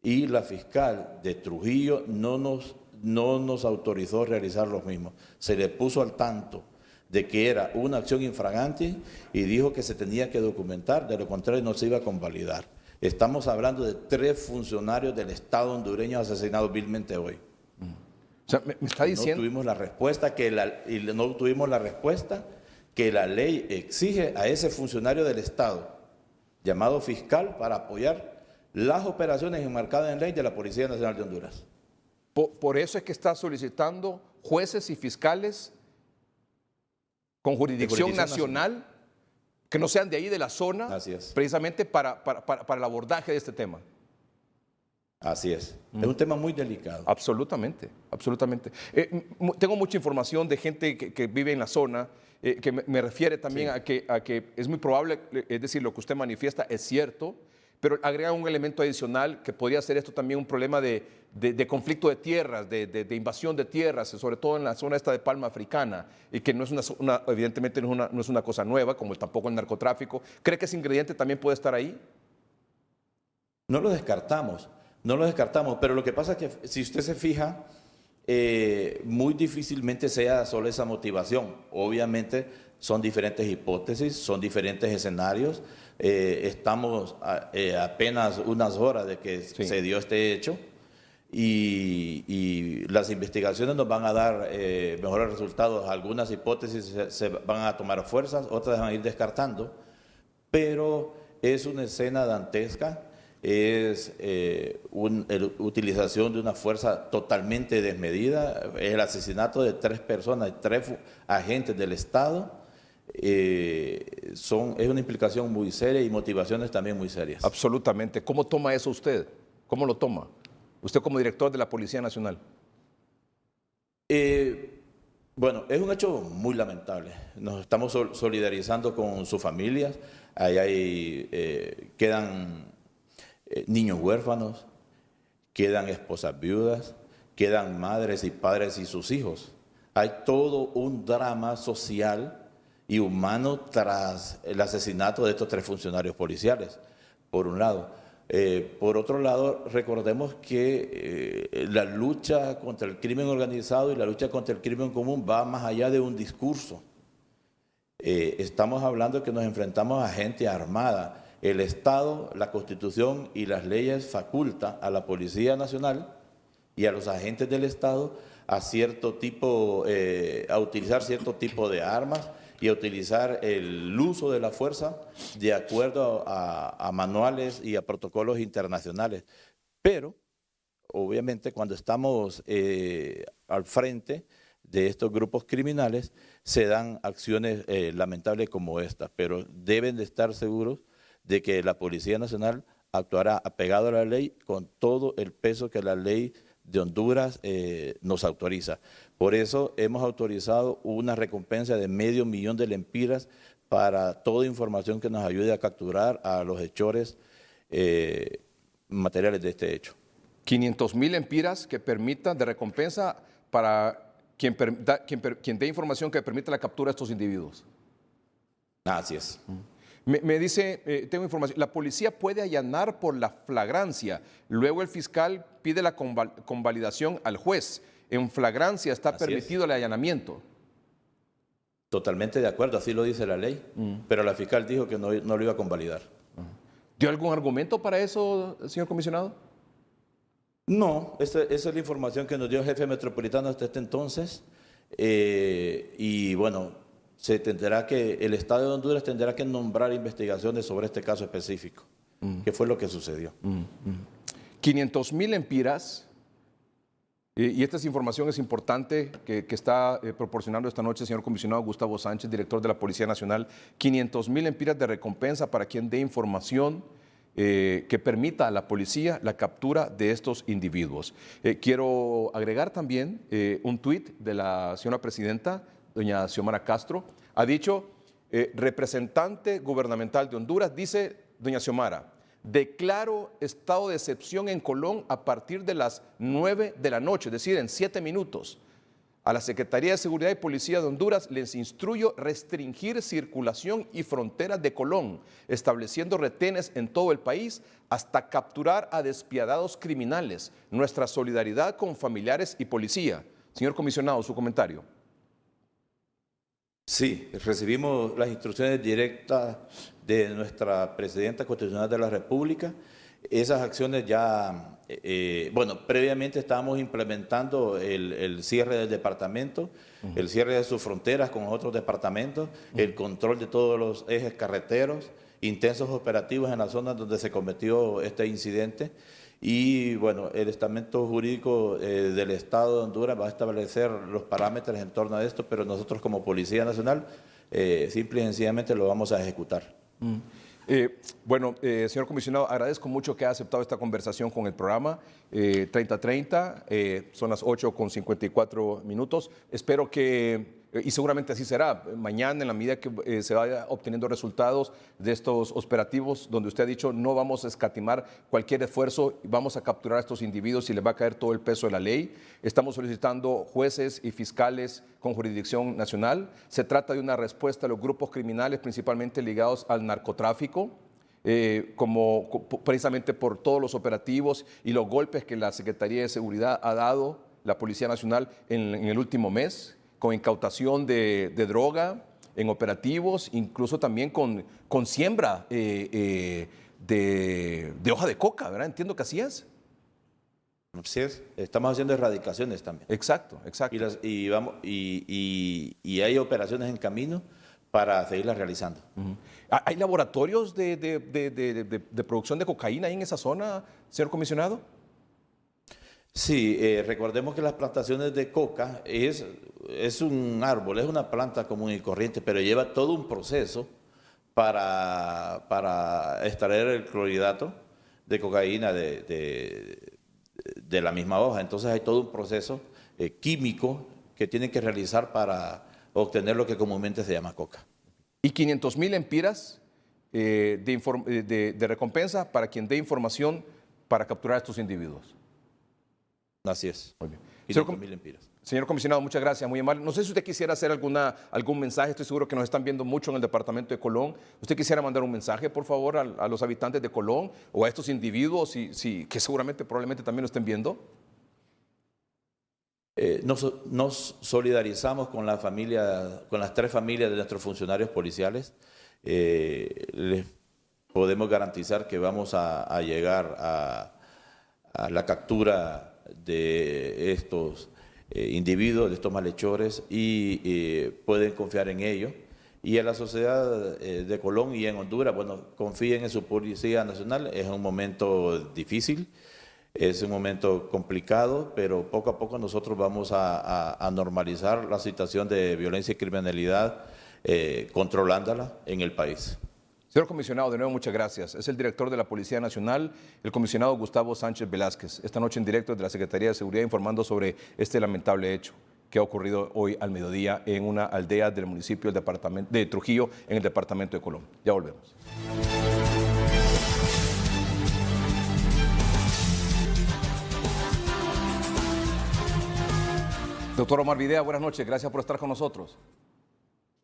y la fiscal de Trujillo no nos autorizó realizar los mismos. Se le puso al tanto de que era una acción infragante y dijo que se tenía que documentar, de lo contrario no se iba a convalidar. Estamos hablando de 3 funcionarios del Estado hondureño asesinados vilmente hoy. O sea, me está diciendo... No tuvimos la respuesta que la ley exige a ese funcionario del Estado, llamado fiscal, para apoyar las operaciones enmarcadas en ley de la Policía Nacional de Honduras. Por eso es que está solicitando jueces y fiscales con jurisdicción nacional que no sean de ahí de la zona, precisamente para el abordaje de este tema. Así es. Es un tema muy delicado. Absolutamente, absolutamente. Tengo mucha información de gente que vive en la zona, que me refiere también a que es muy probable, es decir, lo que usted manifiesta es cierto, pero agrega un elemento adicional que podría ser esto también un problema de conflicto de tierras, de invasión de tierras, sobre todo en la zona esta de Palma Africana, y que no es evidentemente no es una cosa nueva, como tampoco el narcotráfico. ¿Cree que ese ingrediente también puede estar ahí? No lo descartamos, pero lo que pasa es que si usted se fija, muy difícilmente sea solo esa motivación. Obviamente son diferentes hipótesis, son diferentes escenarios. Estamos apenas unas horas de que se dio este hecho y las investigaciones nos van a dar mejores resultados. Algunas hipótesis se van a tomar fuerzas, otras van a ir descartando, pero es una escena dantesca. Es utilización de una fuerza totalmente desmedida, es el asesinato de 3 personas, 3 agentes del Estado. Es una implicación muy seria y motivaciones también muy serias. Absolutamente. ¿Cómo toma eso usted? ¿Cómo lo toma? Usted como director de la Policía Nacional. Bueno, es un hecho muy lamentable. Nos estamos solidarizando con sus familias. Ahí quedan niños huérfanos, quedan esposas viudas, quedan madres y padres y sus hijos. Hay todo un drama social y humano tras el asesinato de estos 3 funcionarios policiales, por un lado. Por otro lado, recordemos que la lucha contra el crimen organizado y la lucha contra el crimen común va más allá de un discurso. Estamos hablando que nos enfrentamos a gente armada. El Estado, la Constitución y las leyes facultan a la Policía Nacional y a los agentes del Estado a utilizar cierto tipo de armas y a utilizar el uso de la fuerza de acuerdo a manuales y a protocolos internacionales. Pero, obviamente, cuando estamos al frente de estos grupos criminales, se dan acciones lamentables como esta, pero deben de estar seguros de que la Policía Nacional actuará apegado a la ley con todo el peso que la ley de Honduras nos autoriza. Por eso hemos autorizado una recompensa de $500,000 de lempiras para toda información que nos ayude a capturar a los hechores materiales de este hecho. 500,000 lempiras que permitan de recompensa para quien dé información que permita la captura de estos individuos. Así es. Me dice, tengo información, la policía puede allanar por la flagrancia, luego el fiscal pide la convalidación al juez. En flagrancia está Así permitido el allanamiento. Totalmente de acuerdo, así lo dice la ley, pero la fiscal dijo que no lo iba a convalidar. ¿Dio algún argumento para eso, señor comisionado? No, esa es la información que nos dio el jefe metropolitano hasta este entonces. Y bueno, el Estado de Honduras tendrá que nombrar investigaciones sobre este caso específico. ¿Qué fue lo que sucedió? 500,000 lempiras, y esta información es importante que está proporcionando esta noche el señor comisionado Gustavo Sánchez, director de la Policía Nacional. 500,000 lempiras de recompensa para quien dé información que permita a la policía la captura de estos individuos. Quiero agregar también un tuit de la señora presidenta, doña Xiomara Castro. Ha dicho, representante gubernamental de Honduras, dice doña Xiomara, declaro estado de excepción en Colón a partir de las 9 de la noche, es decir, en 7 minutos. A la Secretaría de Seguridad y Policía de Honduras les instruyo restringir circulación y fronteras de Colón, estableciendo retenes en todo el país hasta capturar a despiadados criminales. Nuestra solidaridad con familiares y policía. Señor comisionado, su comentario. Sí, recibimos las instrucciones directas de nuestra Presidenta Constitucional de la República. Esas acciones ya, previamente estábamos implementando el cierre del departamento, el cierre de sus fronteras con otros departamentos, el control de todos los ejes carreteros, intensos operativos en las zonas donde se cometió este incidente. Y bueno, el estamento jurídico del Estado de Honduras va a establecer los parámetros en torno a esto, pero nosotros como Policía Nacional simple y sencillamente lo vamos a ejecutar. Señor comisionado, agradezco mucho que haya aceptado esta conversación con el programa 3030, son las 8:54. Espero que, y seguramente así será, mañana en la medida que se vaya obteniendo resultados de estos operativos, donde usted ha dicho no vamos a escatimar cualquier esfuerzo, vamos a capturar a estos individuos y les va a caer todo el peso de la ley. Estamos solicitando jueces y fiscales con jurisdicción nacional. Se trata de una respuesta a los grupos criminales, principalmente ligados al narcotráfico, precisamente por todos los operativos y los golpes que la Secretaría de Seguridad ha dado, la Policía Nacional, en el último mes, con incautación de droga en operativos, incluso también con siembra de hoja de coca, ¿verdad? Entiendo que así es. Así es, estamos haciendo erradicaciones también. Exacto. Y hay operaciones en camino para seguirlas realizando. ¿Hay laboratorios de producción de cocaína ahí en esa zona, señor comisionado? Sí, recordemos que las plantaciones de coca es un árbol, es una planta común y corriente, pero lleva todo un proceso para extraer el clorhidrato de cocaína de la misma hoja. Entonces hay todo un proceso químico que tienen que realizar para obtener lo que comúnmente se llama coca. Y 500,000 lempiras de recompensa para quien dé información para capturar a estos individuos. Así es. Muy bien. 500.000 lempiras. Señor comisionado, muchas gracias, muy amable. No sé si usted quisiera hacer algún mensaje, estoy seguro que nos están viendo mucho en el departamento de Colón. ¿Usted quisiera mandar un mensaje, por favor, a los habitantes de Colón o a estos individuos que seguramente, probablemente también lo estén viendo? Nos solidarizamos con la familia, con las 3 familias de nuestros funcionarios policiales. Les podemos garantizar que vamos a llegar a la captura de estos individuos, de estos malhechores, y pueden confiar en ellos. Y a la sociedad de Colón y en Honduras, bueno, confíen en su Policía Nacional. Es un momento difícil, es un momento complicado, pero poco a poco nosotros vamos a normalizar la situación de violencia y criminalidad, controlándola en el país. Señor comisionado, de nuevo muchas gracias. Es el director de la Policía Nacional, el comisionado Gustavo Sánchez Velázquez, esta noche en directo desde la Secretaría de Seguridad informando sobre este lamentable hecho que ha ocurrido hoy al mediodía en una aldea del municipio de Trujillo, en el departamento de Colón. Ya volvemos. Doctor Omar Videa, buenas noches, gracias por estar con nosotros.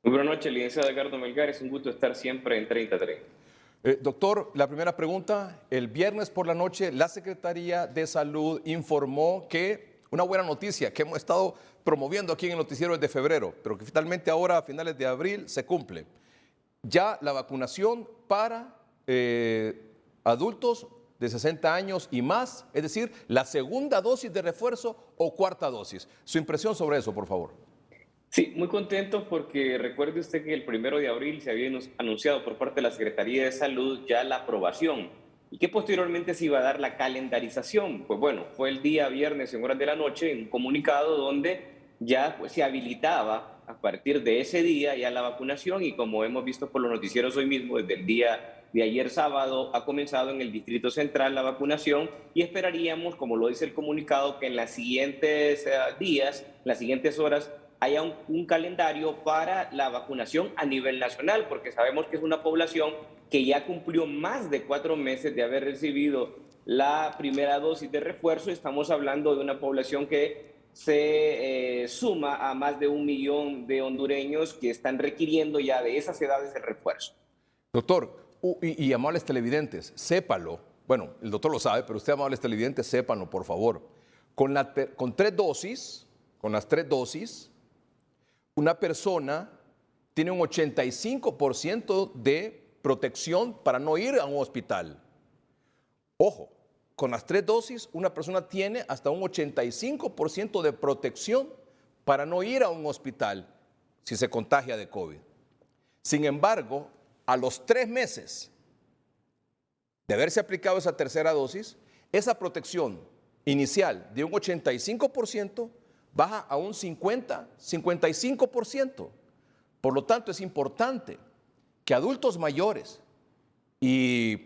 Muy buenas noches, licenciado Edgardo Melgar. Es un gusto estar siempre en 30-30. Doctor, la primera pregunta. El viernes por la noche, la Secretaría de Salud informó que una buena noticia que hemos estado promoviendo aquí en el noticiero desde febrero, pero que finalmente ahora a finales de abril se cumple. Ya la vacunación para adultos de 60 años y más, es decir, la segunda dosis de refuerzo o cuarta dosis. Su impresión sobre eso, por favor. Sí, muy contentos porque recuerde usted que el 1 de abril se había anunciado por parte de la Secretaría de Salud ya la aprobación y que posteriormente se iba a dar la calendarización. Pues bueno, fue el día viernes en horas de la noche en un comunicado donde ya pues, se habilitaba a partir de ese día ya la vacunación, y como hemos visto por los noticieros hoy mismo, desde el día de ayer sábado ha comenzado en el Distrito Central la vacunación, y esperaríamos, como lo dice el comunicado, que en los siguientes días, las siguientes horas, haya un calendario para la vacunación a nivel nacional, porque sabemos que es una población que ya cumplió más de 4 meses de haber recibido la primera dosis de refuerzo. Estamos hablando de una población que se suma a más de 1 millón de hondureños que están requiriendo ya de esas edades el refuerzo. Doctor, y amables televidentes, sépalo, bueno, el doctor lo sabe, pero usted, amables televidentes, sépanlo, por favor. Con las 3 dosis, una persona tiene un 85% de protección para no ir a un hospital. Ojo, con las 3 dosis, una persona tiene hasta un 85% de protección para no ir a un hospital si se contagia de COVID. Sin embargo, a los 3 meses de haberse aplicado esa tercera dosis, esa protección inicial de un 85% baja a un 50-55%. Por lo tanto, es importante que adultos mayores y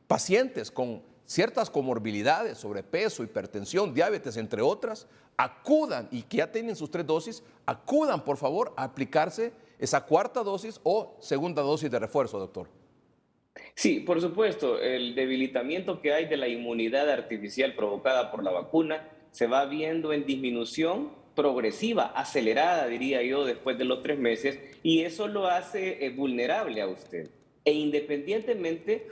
pacientes con ciertas comorbilidades, sobrepeso, hipertensión, diabetes, entre otras, acudan, y que ya tienen sus 3 dosis, acudan, por favor, a aplicarse esa cuarta dosis o segunda dosis de refuerzo, doctor. Sí, por supuesto, el debilitamiento que hay de la inmunidad artificial provocada por la vacuna se va viendo en disminución progresiva, acelerada, diría yo, después de los 3 meses, y eso lo hace vulnerable a usted. E independientemente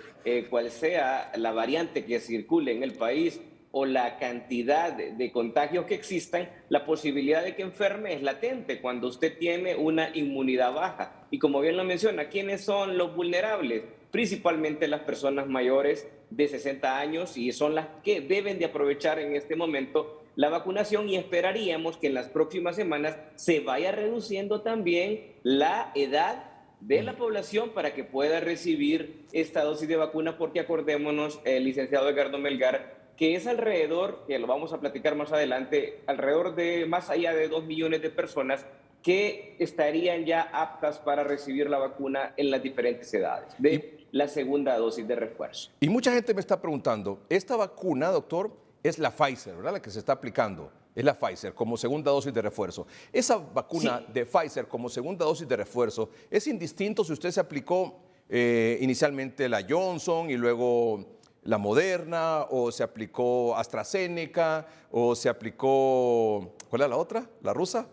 cuál sea la variante que circule en el país o la cantidad de contagios que existan, la posibilidad de que enferme es latente cuando usted tiene una inmunidad baja. Y como bien lo menciona, ¿quiénes son los vulnerables? Principalmente las personas mayores de 60 años, y son las que deben de aprovechar en este momento la vacunación, y esperaríamos que en las próximas semanas se vaya reduciendo también la edad de la población para que pueda recibir esta dosis de vacuna, porque acordémonos, el licenciado Edgardo Melgar, que es alrededor, que lo vamos a platicar más adelante, alrededor de más allá de 2 millones de personas que estarían ya aptas para recibir la vacuna en las diferentes edades de la segunda dosis de refuerzo. Y mucha gente me está preguntando, esta vacuna, doctor, es la Pfizer, ¿verdad? La que se está aplicando, es la Pfizer como segunda dosis de refuerzo. Esa vacuna de Pfizer como segunda dosis de refuerzo, ¿es indistinto si usted se aplicó inicialmente la Johnson y luego la Moderna, o se aplicó AstraZeneca, o se aplicó, ¿cuál era la otra? ¿La rusa?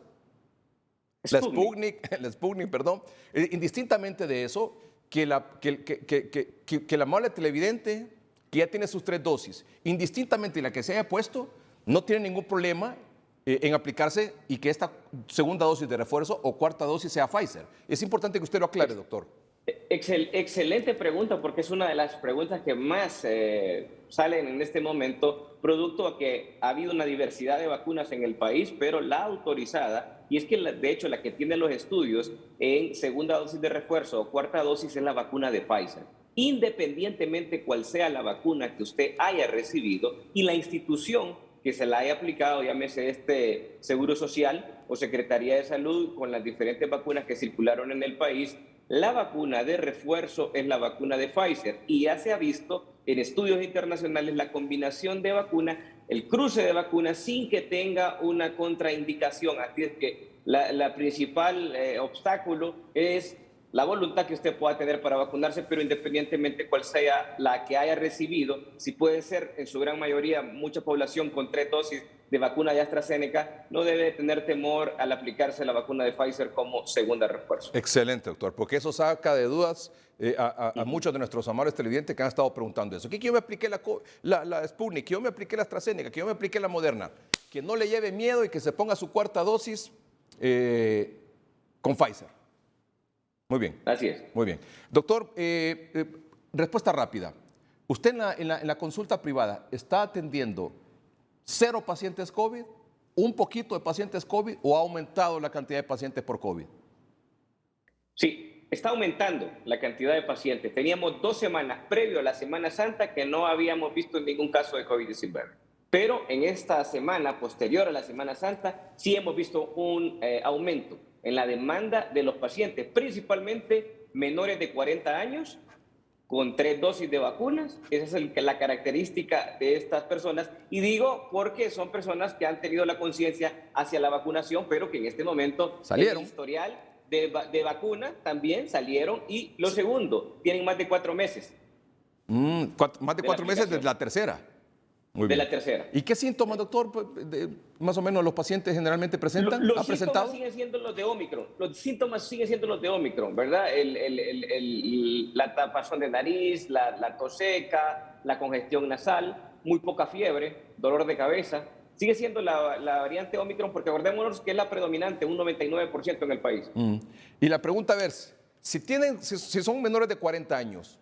La Sputnik, perdón. Indistintamente de eso, que el amable televidente que ya tiene sus 3 dosis, indistintamente de la que se haya puesto, no tiene ningún problema en aplicarse y que esta segunda dosis de refuerzo o cuarta dosis sea Pfizer. Es importante que usted lo aclare, doctor. Excelente pregunta, porque es una de las preguntas que más salen en este momento, producto a que ha habido una diversidad de vacunas en el país, pero la autorizada, y es que de hecho la que tiene los estudios en segunda dosis de refuerzo o cuarta dosis es la vacuna de Pfizer. Independientemente cuál sea la vacuna que usted haya recibido y la institución que se la haya aplicado, llámese Seguro Social o Secretaría de Salud, con las diferentes vacunas que circularon en el país, la vacuna de refuerzo es la vacuna de Pfizer y ya se ha visto en estudios internacionales la combinación de vacuna, el cruce de vacunas sin que tenga una contraindicación. Así es que la principal obstáculo es la voluntad que usted pueda tener para vacunarse, pero independientemente cuál sea la que haya recibido, si puede ser en su gran mayoría mucha población con 3 dosis de vacuna de AstraZeneca, no debe tener temor al aplicarse la vacuna de Pfizer como segunda refuerzo. Excelente, doctor, porque eso saca de dudas a muchos de nuestros amables televidentes que han estado preguntando eso. Que yo me apliqué la Sputnik, que yo me apliqué la AstraZeneca, que yo me apliqué la Moderna. Que no le lleve miedo y que se ponga su cuarta dosis con Pfizer. Muy bien. Así es. Muy bien. Doctor, respuesta rápida. ¿Usted en la consulta privada está atendiendo 0 pacientes COVID, un poquito de pacientes COVID o ha aumentado la cantidad de pacientes por COVID? Sí, está aumentando la cantidad de pacientes. Teníamos 2 semanas previo a la Semana Santa que no habíamos visto ningún caso de COVID-19. Pero en esta semana posterior a la Semana Santa sí hemos visto un aumento en la demanda de los pacientes, principalmente menores de 40 años, con 3 dosis de vacunas. Esa es la característica de estas personas. Y digo porque son personas que han tenido la conciencia hacia la vacunación, pero que en este momento salieron. El historial de vacuna también salieron. Y lo segundo, tienen más de 4 meses. Más de 4 meses desde la tercera. Muy bien. De la tercera. ¿Y qué síntomas, doctor, más o menos los pacientes generalmente presentan? Los síntomas siguen siendo los de Omicron. Los síntomas siguen siendo los de Omicron, ¿verdad? La tapazón de nariz, la tos seca, la congestión nasal, muy poca fiebre, dolor de cabeza. Sigue siendo la variante Omicron porque acordémonos que es la predominante, un 99% en el país. Y la pregunta, a ver, si son menores de 40 años,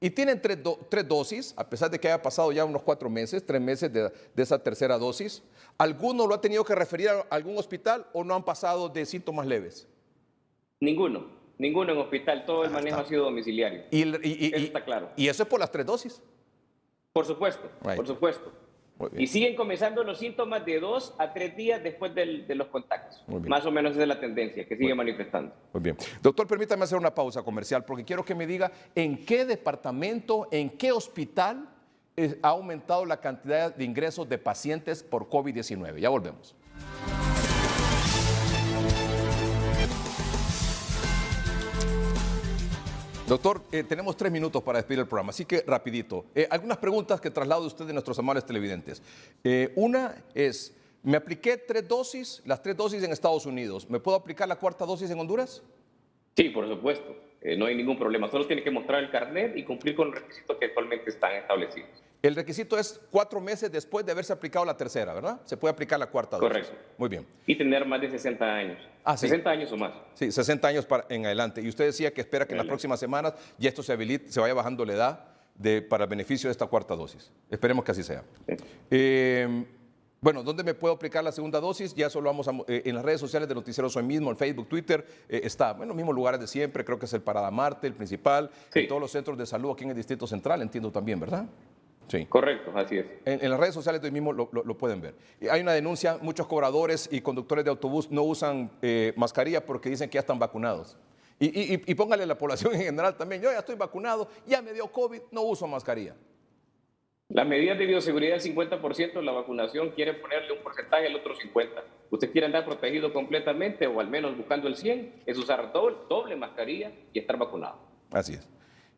y tienen 3 dosis, a pesar de que haya pasado ya unos 4 meses, 3 meses de esa tercera dosis, ¿alguno lo ha tenido que referir a algún hospital o no han pasado de síntomas leves? Ninguno en hospital, todo el manejo ha sido domiciliario. Eso está claro. ¿Y eso es por las 3 dosis? Por supuesto, por supuesto. Y siguen comenzando los síntomas de 2 a 3 días después de los contactos. Más o menos esa es la tendencia que sigue manifestando. Muy bien. Doctor, permítame hacer una pausa comercial porque quiero que me diga en qué departamento, en qué hospital ha aumentado la cantidad de ingresos de pacientes por COVID-19. Ya volvemos. Doctor, tenemos 3 minutos para despedir el programa, así que rapidito. Algunas preguntas que traslado a usted de nuestros amables televidentes. Una es, me apliqué 3 dosis, las 3 dosis en Estados Unidos. ¿Me puedo aplicar la cuarta dosis en Honduras? Sí, por supuesto. No hay ningún problema. Solo tiene que mostrar el carnet y cumplir con los requisitos que actualmente están establecidos. El requisito es 4 meses después de haberse aplicado la tercera, ¿verdad? Se puede aplicar la cuarta dosis. Correcto. Muy bien. Y tener más de 60 años. Sí. 60 años o más. Sí, 60 años en adelante. Y usted decía que espera que en las próximas semanas ya esto se vaya bajando la edad para el beneficio de esta cuarta dosis. Esperemos que así sea. Sí. Bueno, ¿dónde me puedo aplicar la segunda dosis? Ya eso lo vamos en las redes sociales de Noticieros Hoy Mismo, en Facebook, Twitter, está en los mismos lugares de siempre, creo que es el Parada Marte, el principal, en todos los centros de salud aquí en el Distrito Central, entiendo también, ¿verdad? Sí. Correcto, así es. En las redes sociales de hoy mismo lo pueden ver. Hay una denuncia, muchos cobradores y conductores de autobús no usan mascarilla porque dicen que ya están vacunados. Y póngale a la población en general también, yo ya estoy vacunado, ya me dio COVID, no uso mascarilla. Las medidas de bioseguridad del 50%, la vacunación quiere ponerle un porcentaje al otro 50%. Usted quiere andar protegido completamente o al menos buscando el 100%, es usar doble mascarilla y estar vacunado. Así es.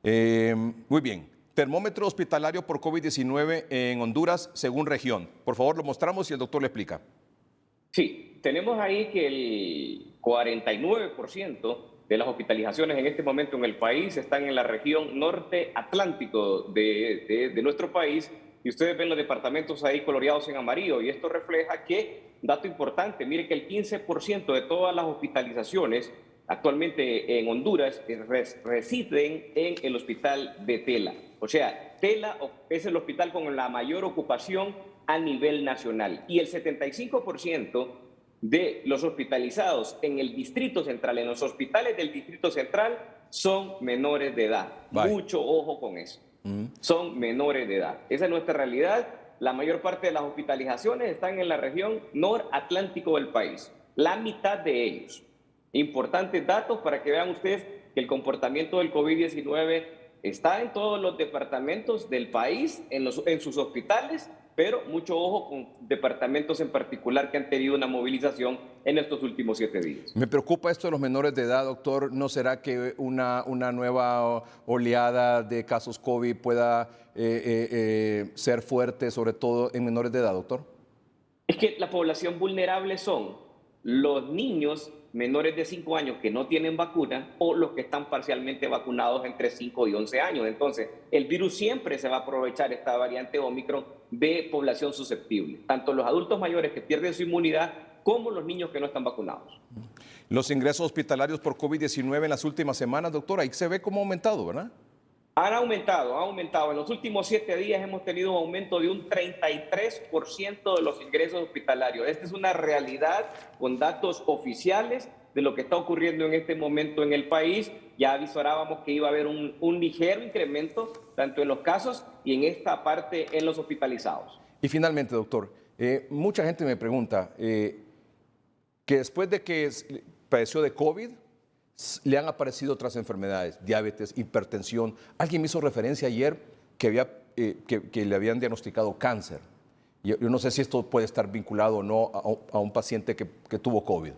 Muy bien. Termómetro hospitalario por COVID-19 en Honduras según región. Por favor, lo mostramos y el doctor le explica. Sí, tenemos ahí que el 49% de las hospitalizaciones en este momento en el país están en la región norte atlántico de nuestro país, y ustedes ven los departamentos ahí coloreados en amarillo, y esto refleja que, dato importante, mire que el 15% de todas las hospitalizaciones actualmente en Honduras residen en el hospital de Tela. O sea, Tela es el hospital con la mayor ocupación a nivel nacional, y el 75% de los hospitalizados en el Distrito Central, en los hospitales del Distrito Central, son menores de edad. Bye. Mucho ojo con eso. Son menores de edad. Esa es nuestra realidad. La mayor parte de las hospitalizaciones están en la región noratlántico del país. La mitad de ellos. Importantes datos para que vean ustedes que el comportamiento del COVID-19 está en todos los departamentos del país, en sus hospitales, pero mucho ojo con departamentos en particular que han tenido una movilización en estos últimos 7 días. Me preocupa esto de los menores de edad, doctor. ¿No será que una nueva oleada de casos COVID pueda ser fuerte, sobre todo en menores de edad, doctor? Es que la población vulnerable son los niños menores de 5 años que no tienen vacuna o los que están parcialmente vacunados entre 5 y 11 años. Entonces, el virus siempre se va a aprovechar, esta variante Omicron, de población susceptible. Tanto los adultos mayores que pierden su inmunidad como los niños que no están vacunados. Los ingresos hospitalarios por COVID-19 en las últimas semanas, doctor, ahí se ve como ha aumentado, ¿verdad? Han aumentado. En los últimos 7 días hemos tenido un aumento de un 33% de los ingresos hospitalarios. Esta es una realidad con datos oficiales de lo que está ocurriendo en este momento en el país. Ya avisorábamos que iba a haber un ligero incremento, tanto en los casos y en esta parte en los hospitalizados. Y finalmente, doctor, mucha gente me pregunta que después de que padeció de COVID, le han aparecido otras enfermedades, diabetes, hipertensión. Alguien me hizo referencia ayer que le habían diagnosticado cáncer. Yo no sé si esto puede estar vinculado o no a un paciente que tuvo COVID.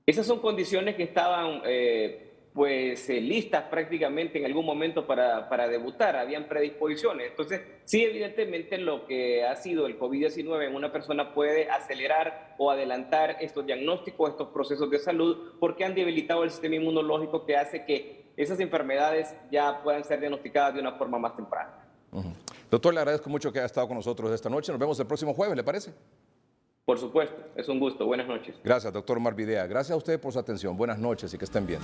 Esas son condiciones que estaban listas prácticamente en algún momento para debutar, habían predisposiciones. Entonces, sí, evidentemente lo que ha sido el COVID-19 en una persona puede acelerar o adelantar estos diagnósticos, estos procesos de salud, porque han debilitado el sistema inmunológico que hace que esas enfermedades ya puedan ser diagnosticadas de una forma más temprana. Doctor, le agradezco mucho que haya estado con nosotros esta noche. Nos vemos el próximo jueves, ¿le parece? Por supuesto, es un gusto. Buenas noches. Gracias, doctor Omar Videa. Gracias a usted por su atención. Buenas noches y que estén bien.